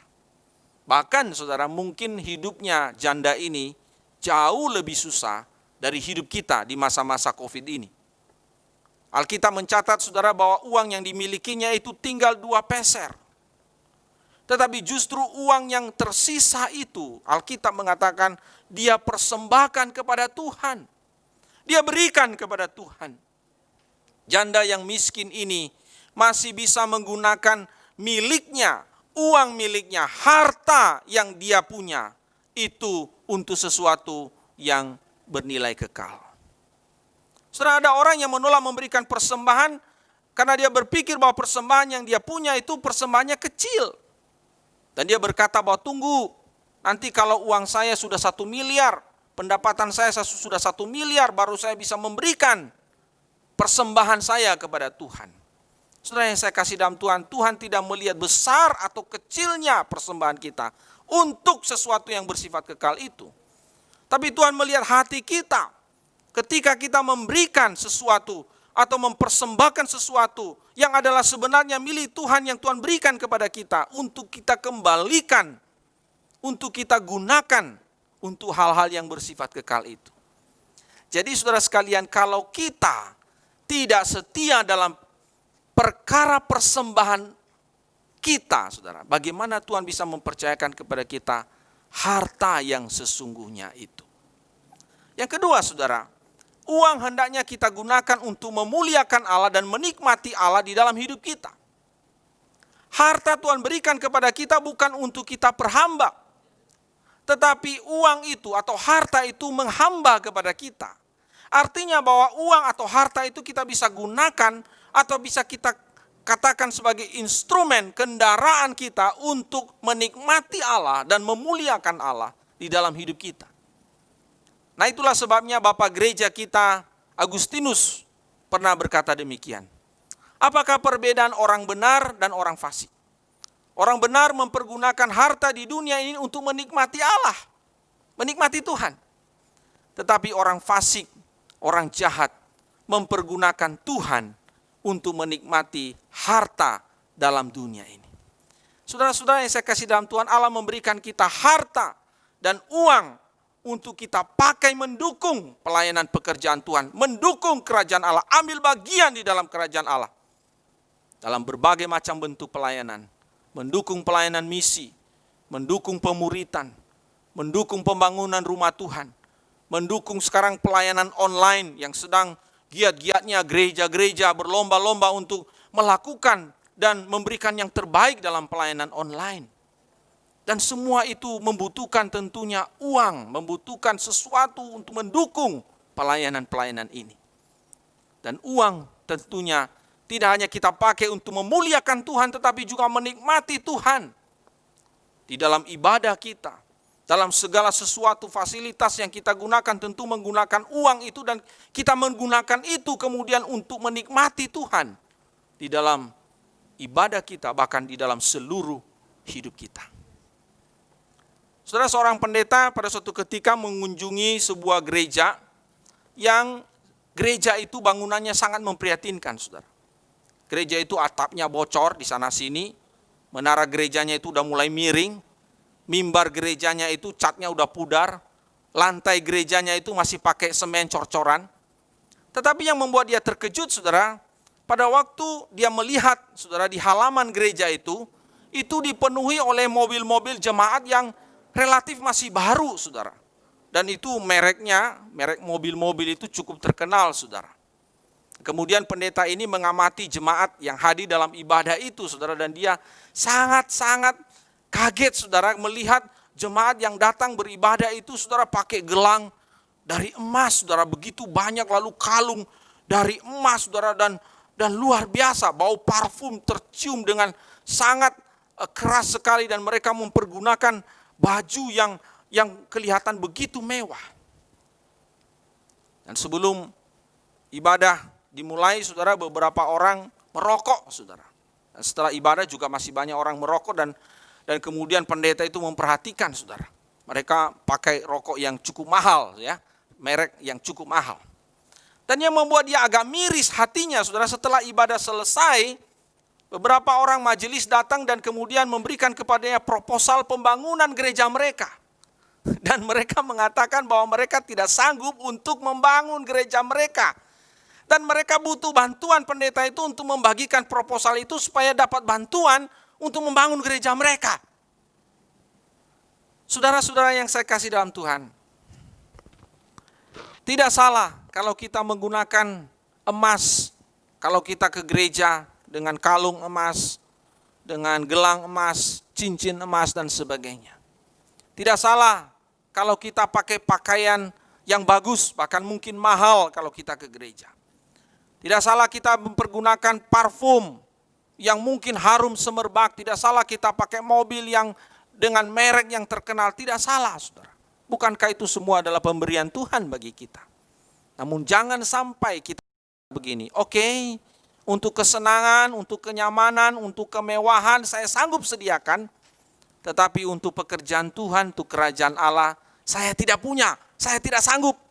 Bahkan, saudara, mungkin hidupnya janda ini jauh lebih susah dari hidup kita di masa-masa COVID ini. Alkitab mencatat, saudara, bahwa uang yang dimilikinya itu tinggal 2 peser. Tetapi justru uang yang tersisa itu, Alkitab mengatakan, dia persembahkan kepada Tuhan. Dia berikan kepada Tuhan. Janda yang miskin ini masih bisa menggunakan miliknya, uang miliknya, harta yang dia punya, itu untuk sesuatu yang bernilai kekal. Saudara, ada orang yang menolak memberikan persembahan karena dia berpikir bahwa persembahan yang dia punya itu persembahannya kecil. Dan dia berkata bahwa tunggu, nanti kalau uang saya sudah 1 miliar, pendapatan saya sudah 1 miliar, baru saya bisa memberikan persembahan saya kepada Tuhan. Saudara yang saya kasih dalam Tuhan, Tuhan tidak melihat besar atau kecilnya persembahan kita untuk sesuatu yang bersifat kekal itu. Tapi Tuhan melihat hati kita ketika kita memberikan sesuatu atau mempersembahkan sesuatu yang adalah sebenarnya milik Tuhan yang Tuhan berikan kepada kita untuk kita kembalikan, untuk kita gunakan untuk hal-hal yang bersifat kekal itu. Jadi saudara sekalian, kalau kita tidak setia dalam perkara persembahan kita, saudara, bagaimana Tuhan bisa mempercayakan kepada kita harta yang sesungguhnya itu? Yang kedua, saudara, uang hendaknya kita gunakan untuk memuliakan Allah dan menikmati Allah di dalam hidup kita. Harta Tuhan berikan kepada kita bukan untuk kita perhamba, tetapi uang itu atau harta itu menghamba kepada kita. Artinya bahwa uang atau harta itu kita bisa gunakan atau bisa kita katakan sebagai instrumen kendaraan kita untuk menikmati Allah dan memuliakan Allah di dalam hidup kita. Nah, itulah sebabnya Bapak Gereja kita Agustinus pernah berkata demikian. Apakah perbedaan orang benar dan orang fasik? Orang benar mempergunakan harta di dunia ini untuk menikmati Allah, menikmati Tuhan. Tetapi orang fasik, orang jahat mempergunakan Tuhan untuk menikmati harta dalam dunia ini. Saudara-saudara yang saya kasih dalam Tuhan, Allah memberikan kita harta dan uang untuk kita pakai mendukung pelayanan pekerjaan Tuhan, mendukung kerajaan Allah, ambil bagian di dalam kerajaan Allah. Dalam berbagai macam bentuk pelayanan, mendukung pelayanan misi, mendukung pemuritan, mendukung pembangunan rumah Tuhan, mendukung sekarang pelayanan online yang sedang giat-giatnya gereja-gereja berlomba-lomba untuk melakukan dan memberikan yang terbaik dalam pelayanan online. Dan semua itu membutuhkan tentunya uang, membutuhkan sesuatu untuk mendukung pelayanan-pelayanan ini. Dan uang tentunya tidak hanya kita pakai untuk memuliakan Tuhan, tetapi juga menikmati Tuhan di dalam ibadah kita. Dalam segala sesuatu fasilitas yang kita gunakan tentu menggunakan uang itu, dan kita menggunakan itu kemudian untuk menikmati Tuhan di dalam ibadah kita, bahkan di dalam seluruh hidup kita. Saudara, seorang pendeta pada suatu ketika mengunjungi sebuah gereja yang gereja itu bangunannya sangat memprihatinkan, saudara. Gereja itu atapnya bocor di sana sini, menara gerejanya itu udah mulai miring, mimbar gerejanya itu catnya udah pudar, lantai gerejanya itu masih pakai semen cor-coran. Tetapi yang membuat dia terkejut, saudara, pada waktu dia melihat, saudara, di halaman gereja itu dipenuhi oleh mobil-mobil jemaat yang relatif masih baru, saudara. Dan itu merek mobil-mobil itu cukup terkenal, saudara. Kemudian pendeta ini mengamati jemaat yang hadir dalam ibadah itu, saudara, dan dia sangat-sangat kaget, saudara, melihat jemaat yang datang beribadah itu, saudara, pakai gelang dari emas, saudara, begitu banyak, lalu kalung dari emas, saudara, dan luar biasa, bau parfum tercium dengan sangat keras sekali, dan mereka mempergunakan baju yang kelihatan begitu mewah. Dan sebelum ibadah dimulai, saudara, beberapa orang merokok, saudara. Dan setelah ibadah juga masih banyak orang merokok, dan kemudian pendeta itu memperhatikan, saudara. Mereka pakai rokok yang cukup mahal, ya, merek yang cukup mahal. Dan yang membuat dia agak miris hatinya, saudara, setelah ibadah selesai, beberapa orang majelis datang dan kemudian memberikan kepadanya proposal pembangunan gereja mereka. Dan mereka mengatakan bahwa mereka tidak sanggup untuk membangun gereja mereka. Dan mereka butuh bantuan pendeta itu untuk membagikan proposal itu supaya dapat bantuan untuk membangun gereja mereka. Saudara-saudara yang saya kasih dalam Tuhan, tidak salah kalau kita menggunakan emas, kalau kita ke gereja dengan kalung emas, dengan gelang emas, cincin emas, dan sebagainya. Tidak salah kalau kita pakai pakaian yang bagus, bahkan mungkin mahal kalau kita ke gereja. Tidak salah kita mempergunakan parfum yang mungkin harum semerbak. Tidak salah kita pakai mobil yang dengan merek yang terkenal. Tidak salah, saudara. Bukankah itu semua adalah pemberian Tuhan bagi kita? Namun jangan sampai kita begini. Oke, untuk kesenangan, untuk kenyamanan, untuk kemewahan saya sanggup sediakan. Tetapi untuk pekerjaan Tuhan, untuk kerajaan Allah, saya tidak punya, saya tidak sanggup.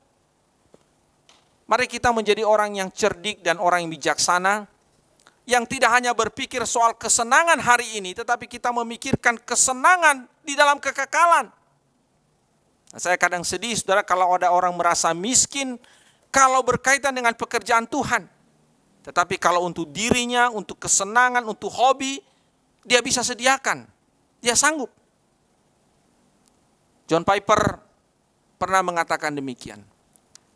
Mari kita menjadi orang yang cerdik dan orang yang bijaksana, yang tidak hanya berpikir soal kesenangan hari ini, tetapi kita memikirkan kesenangan di dalam kekekalan. Saya kadang sedih, saudara, kalau ada orang merasa miskin kalau berkaitan dengan pekerjaan Tuhan. Tetapi kalau untuk dirinya, untuk kesenangan, untuk hobi, dia bisa sediakan. Dia sanggup. John Piper pernah mengatakan demikian.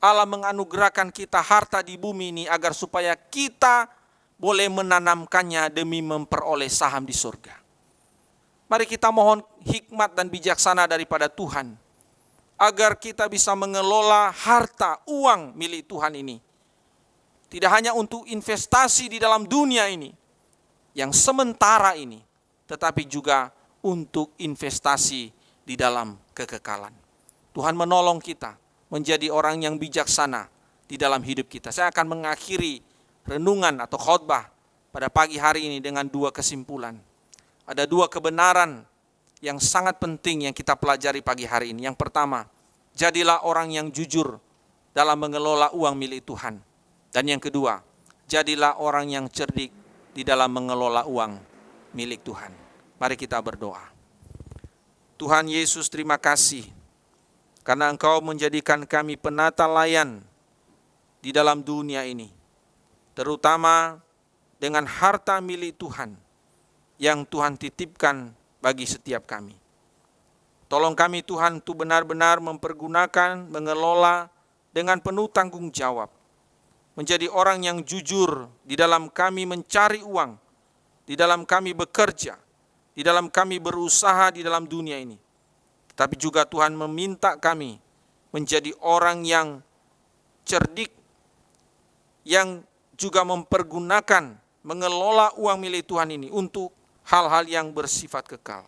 Allah menganugerahkan kita harta di bumi ini agar supaya kita boleh menanamkannya demi memperoleh saham di surga. Mari kita mohon hikmat dan bijaksana daripada Tuhan, agar kita bisa mengelola harta, uang milik Tuhan ini. Tidak hanya untuk investasi di dalam dunia ini, yang sementara ini, tetapi juga untuk investasi di dalam kekekalan. Tuhan menolong kita menjadi orang yang bijaksana di dalam hidup kita. Saya akan mengakhiri renungan atau khotbah pada pagi hari ini dengan 2 kesimpulan. Ada 2 kebenaran yang sangat penting yang kita pelajari pagi hari ini. Yang pertama, jadilah orang yang jujur dalam mengelola uang milik Tuhan. Dan yang kedua, jadilah orang yang cerdik di dalam mengelola uang milik Tuhan. Mari kita berdoa. Tuhan Yesus, terima kasih karena Engkau menjadikan kami penata layan di dalam dunia ini, terutama dengan harta milik Tuhan yang Tuhan titipkan bagi setiap kami. Tolong kami Tuhan untuk benar-benar mempergunakan, mengelola dengan penuh tanggung jawab. Menjadi orang yang jujur di dalam kami mencari uang, di dalam kami bekerja, di dalam kami berusaha di dalam dunia ini. Tapi juga Tuhan meminta kami menjadi orang yang cerdik, yang juga mempergunakan, mengelola uang milik Tuhan ini untuk hal-hal yang bersifat kekal.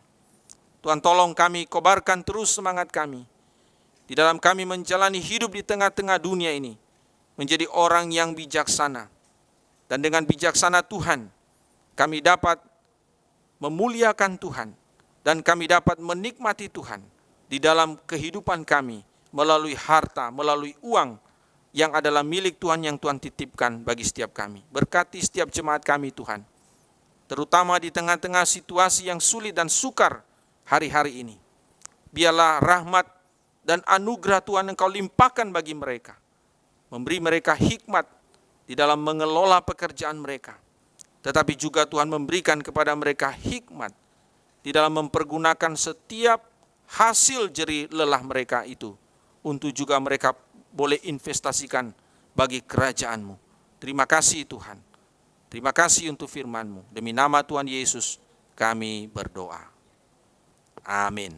Tuhan tolong kami, kobarkan terus semangat kami di dalam kami menjalani hidup di tengah-tengah dunia ini, menjadi orang yang bijaksana. Dan dengan bijaksana Tuhan, kami dapat memuliakan Tuhan, dan kami dapat menikmati Tuhan di dalam kehidupan kami melalui harta, melalui uang yang adalah milik Tuhan yang Tuhan titipkan bagi setiap kami. Berkati setiap jemaat kami Tuhan, terutama di tengah-tengah situasi yang sulit dan sukar hari-hari ini. Biarlah rahmat dan anugerah Tuhan Engkau limpahkan bagi mereka, memberi mereka hikmat di dalam mengelola pekerjaan mereka. Tetapi juga Tuhan memberikan kepada mereka hikmat di dalam mempergunakan setiap hasil jerih lelah mereka itu untuk juga mereka boleh investasikan bagi kerajaan-Mu. Terima kasih Tuhan. Terima kasih untuk firman-Mu. Demi nama Tuhan Yesus kami berdoa. Amin.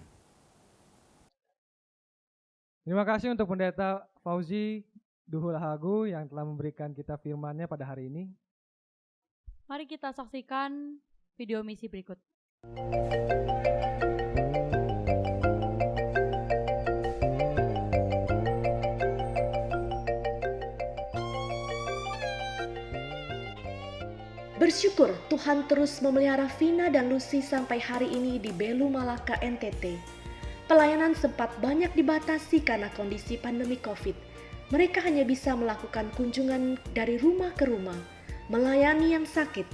Terima kasih untuk Pendeta Fauzi Duhul Hagu yang telah memberikan kita firman-Nya pada hari ini. Mari kita saksikan video misi berikut. Bersyukur Tuhan terus memelihara Vina dan Lucy sampai hari ini di Belu Malaka, NTT. Pelayanan sempat banyak dibatasi karena kondisi pandemi COVID. Mereka hanya bisa melakukan kunjungan dari rumah ke rumah, melayani yang sakit,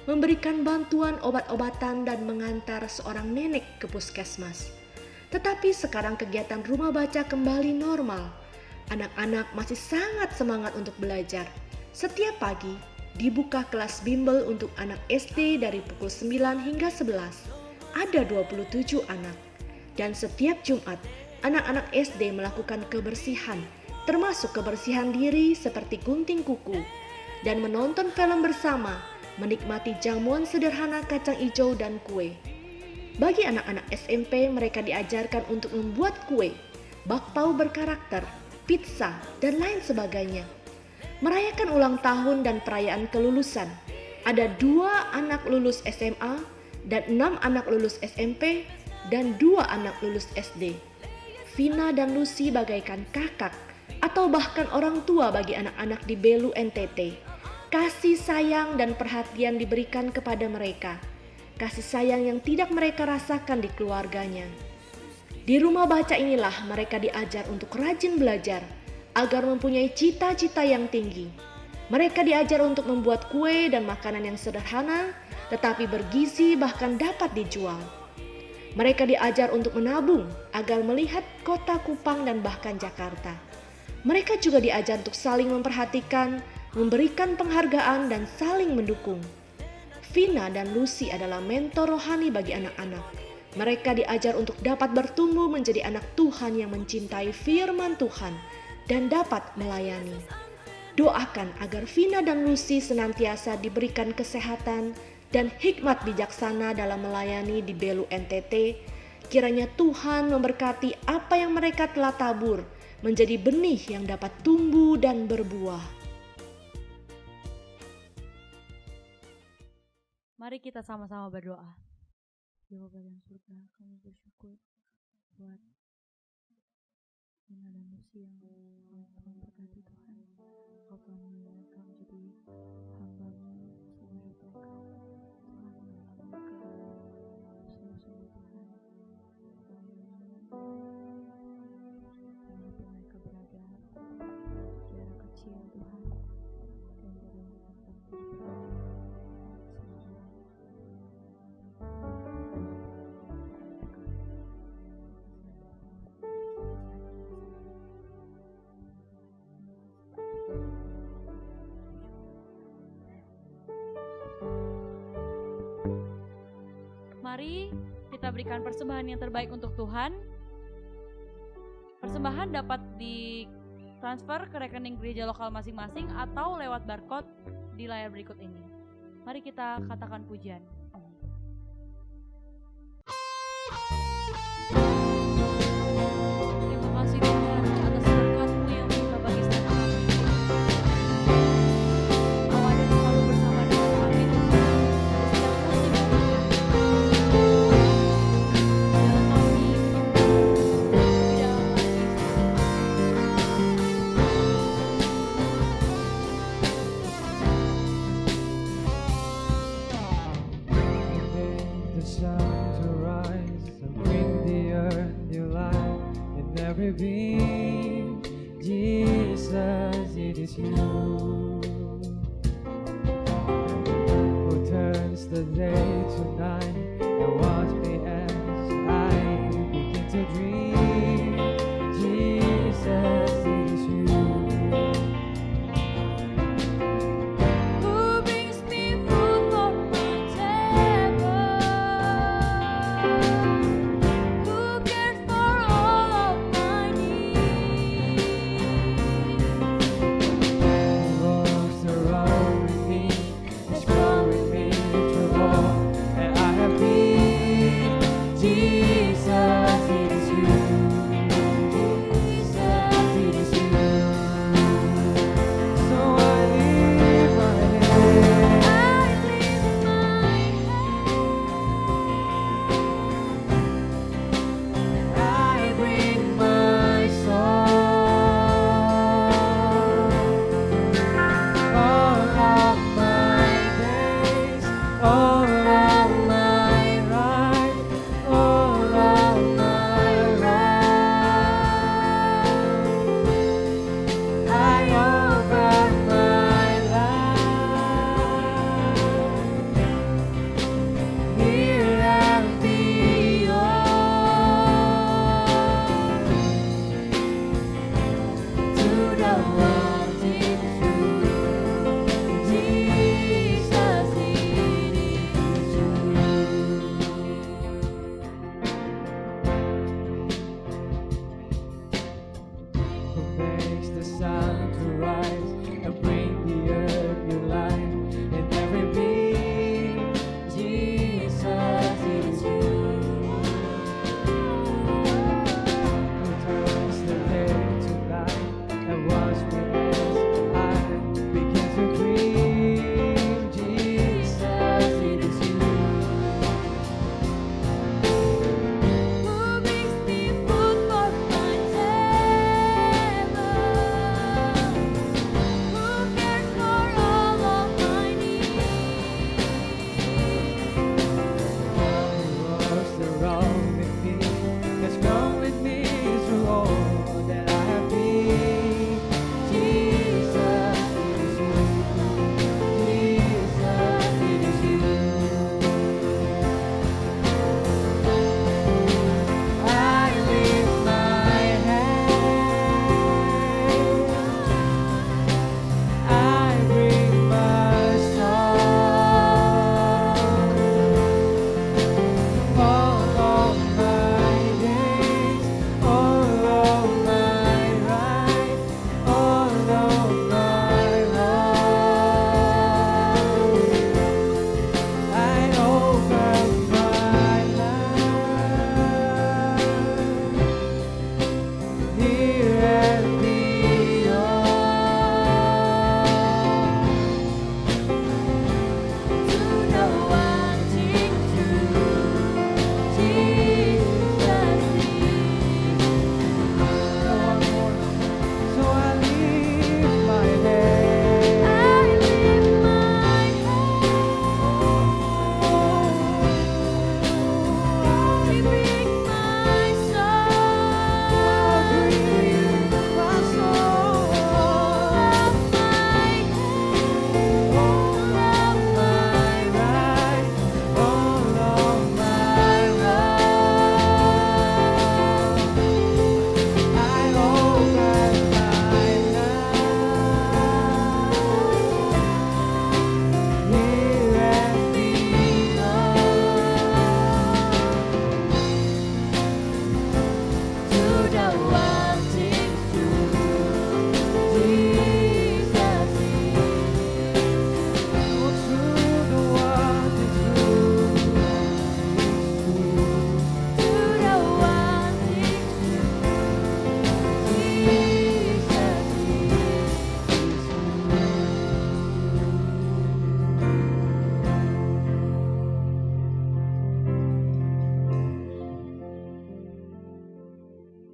memberikan bantuan obat-obatan dan mengantar seorang nenek ke puskesmas. Tetapi sekarang kegiatan rumah baca kembali normal. Anak-anak masih sangat semangat untuk belajar. Setiap pagi dibuka kelas bimbel untuk anak SD dari pukul 9 hingga 11. Ada 27 anak. Dan setiap Jumat, anak-anak SD melakukan kebersihan, termasuk kebersihan diri seperti gunting kuku, dan menonton film bersama, menikmati jamuan sederhana kacang hijau dan kue. Bagi anak-anak SMP, mereka diajarkan untuk membuat kue, bakpao berkarakter, pizza, dan lain sebagainya. Merayakan ulang tahun dan perayaan kelulusan. Ada 2 anak lulus SMA dan 6 anak lulus SMP dan 2 anak lulus SD. Vina dan Lucy bagaikan kakak atau bahkan orang tua bagi anak-anak di Belu NTT. Kasih sayang dan perhatian diberikan kepada mereka. Kasih sayang yang tidak mereka rasakan di keluarganya. Di rumah baca inilah mereka diajar untuk rajin belajar, agar mempunyai cita-cita yang tinggi. Mereka diajar untuk membuat kue dan makanan yang sederhana, tetapi bergizi bahkan dapat dijual. Mereka diajar untuk menabung agar melihat kota Kupang dan bahkan Jakarta. Mereka juga diajar untuk saling memperhatikan, memberikan penghargaan, dan saling mendukung. Vina dan Lucy adalah mentor rohani bagi anak-anak. Mereka diajar untuk dapat bertumbuh menjadi anak Tuhan yang mencintai firman Tuhan dan dapat melayani. Doakan agar Vina dan Lucy senantiasa diberikan kesehatan dan hikmat bijaksana dalam melayani di Belu NTT. Kiranya Tuhan memberkati apa yang mereka telah tabur menjadi benih yang dapat tumbuh dan berbuah. Mari kita sama-sama berdoa. Ya Bapa yang surga, kami bersyukur buat Vina dan Lucy yang Tuhan berkati Tuhan. Kau telah memilih mereka menjadi hamba-Mu sebagai Tuhan. Tuhan menolong mereka sungguh-sungguh Tuhan. Dimanapun mereka berada, daerah kecil Tuhan, dan dari tempat berada. Mari kita berikan persembahan yang terbaik untuk Tuhan. Persembahan dapat ditransfer ke rekening gereja lokal masing-masing atau lewat barcode di layar berikut ini. Mari kita katakan pujian. Terima kasih Tuhan atas berkat-Mu yang kita bagi setiap kami. Kau ada selalu bersama dengan kami Tuhan. The sun to rise and bring the earth new life in every being. Jesus, it is you who turns the day to night and watch me as I begin to dream. Jesus, it is you. Who brings me food for my table? Who cares for all of my needs? Who walks around with me, is strong with me to walk, and I have been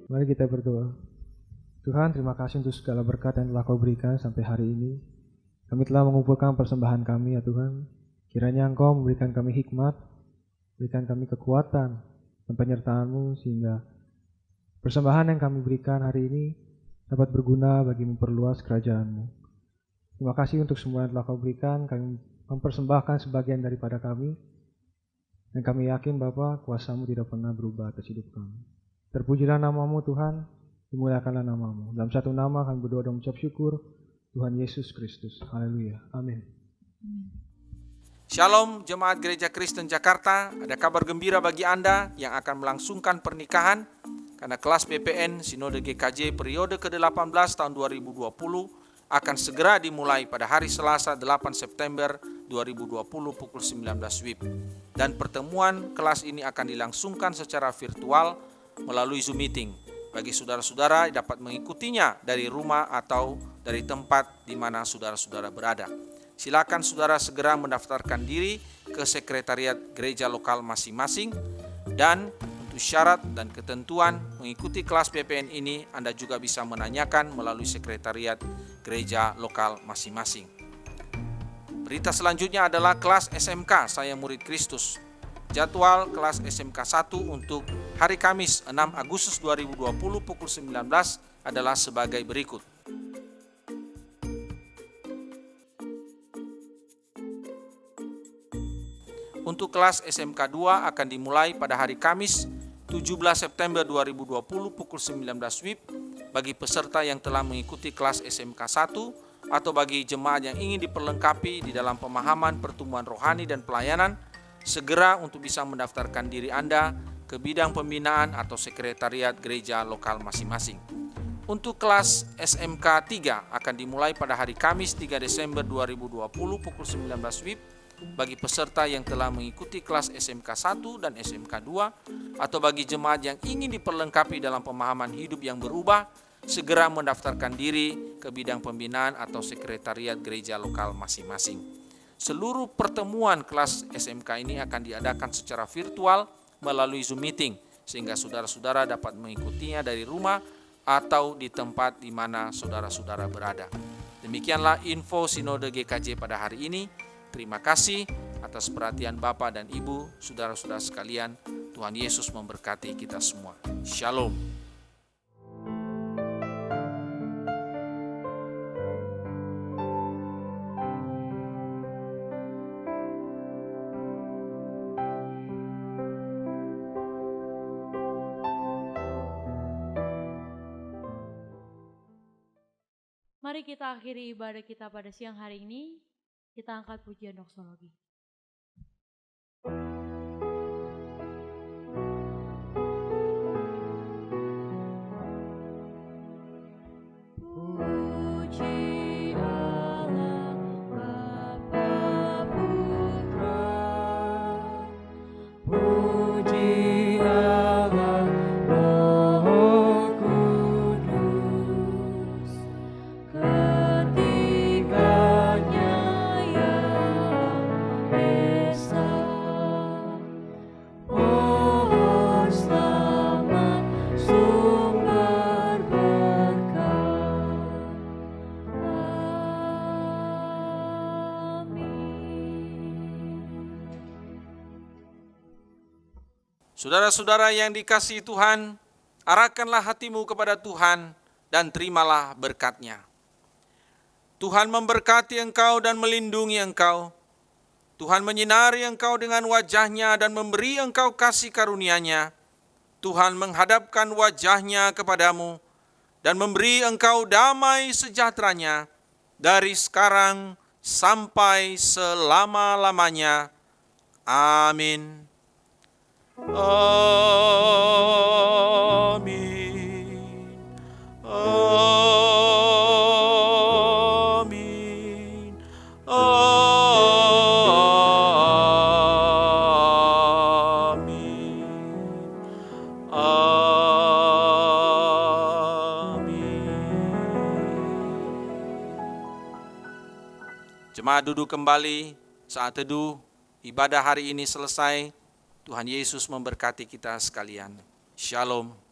Mari kita berdoa. Tuhan, terima kasih untuk segala berkat yang telah Kau berikan sampai hari ini. Kami telah mengumpulkan persembahan kami ya Tuhan. Kiranya Engkau memberikan kami hikmat, berikan kami kekuatan dan penyertaan-Mu sehingga persembahan yang kami berikan hari ini dapat berguna bagi memperluas kerajaan-Mu. Terima kasih untuk semua yang telah Kau berikan. Kami mempersembahkan sebagian daripada kami. Dan kami yakin Bapa, kuasa-Mu tidak pernah berubah atas hidup kami. Terpujilah nama-Mu Tuhan, dimuliakanlah nama-Mu. Dalam satu nama kami berdoa dan mengucap syukur, Tuhan Yesus Kristus. Haleluya. Amin. Shalom Jemaat Gereja Kristen Jakarta, ada kabar gembira bagi Anda yang akan melangsungkan pernikahan karena kelas PPN Sinode GKJ periode ke-18 tahun 2020 akan segera dimulai pada hari Selasa 8 September 2020 pukul 19 WIB. Dan pertemuan kelas ini akan dilangsungkan secara virtual melalui Zoom meeting. Bagi saudara-saudara dapat mengikutinya dari rumah atau dari tempat di mana saudara-saudara berada. Silakan saudara segera mendaftarkan diri ke sekretariat gereja lokal masing-masing. Dan untuk syarat dan ketentuan mengikuti kelas PPN ini, Anda juga bisa menanyakan melalui sekretariat gereja lokal masing-masing. Berita selanjutnya adalah kelas SMK Saya Murid Kristus. Jadwal kelas SMK 1 untuk hari Kamis 6 Agustus 2020 pukul 19 adalah sebagai berikut. Untuk kelas SMK 2 akan dimulai pada hari Kamis 17 September 2020 pukul 19 WIB bagi peserta yang telah mengikuti kelas SMK 1 atau bagi jemaat yang ingin diperlengkapi di dalam pemahaman pertumbuhan rohani dan pelayanan. Segera untuk bisa mendaftarkan diri Anda ke bidang pembinaan atau sekretariat gereja lokal masing-masing. Untuk kelas SMK 3 akan dimulai pada hari Kamis 3 Desember 2020 pukul 19 WIB bagi peserta yang telah mengikuti kelas SMK 1 dan SMK 2 atau bagi jemaat yang ingin diperlengkapi dalam pemahaman hidup yang berubah. Segera mendaftarkan diri ke bidang pembinaan atau sekretariat gereja lokal masing-masing. Seluruh pertemuan kelas SMK ini akan diadakan secara virtual melalui Zoom meeting sehingga saudara-saudara dapat mengikutinya dari rumah atau di tempat di mana saudara-saudara berada. Demikianlah info Sinode GKJ pada hari ini. Terima kasih atas perhatian Bapak dan Ibu, saudara-saudara sekalian. Tuhan Yesus memberkati kita semua. Shalom. Mari kita akhiri ibadah kita pada siang hari ini. Kita angkat pujian doksologi. Saudara-saudara yang dikasihi Tuhan, arahkanlah hatimu kepada Tuhan dan terimalah berkat-Nya. Tuhan memberkati engkau dan melindungi engkau. Tuhan menyinari engkau dengan wajah-Nya dan memberi engkau kasih karunia-Nya. Tuhan menghadapkan wajah-Nya kepadamu dan memberi engkau damai sejahtera-Nya dari sekarang sampai selama-lamanya. Amin. Amin. Amin. Amin. Jemaat duduk kembali. Saat teduh ibadah hari ini selesai. Tuhan Yesus memberkati kita sekalian. Shalom.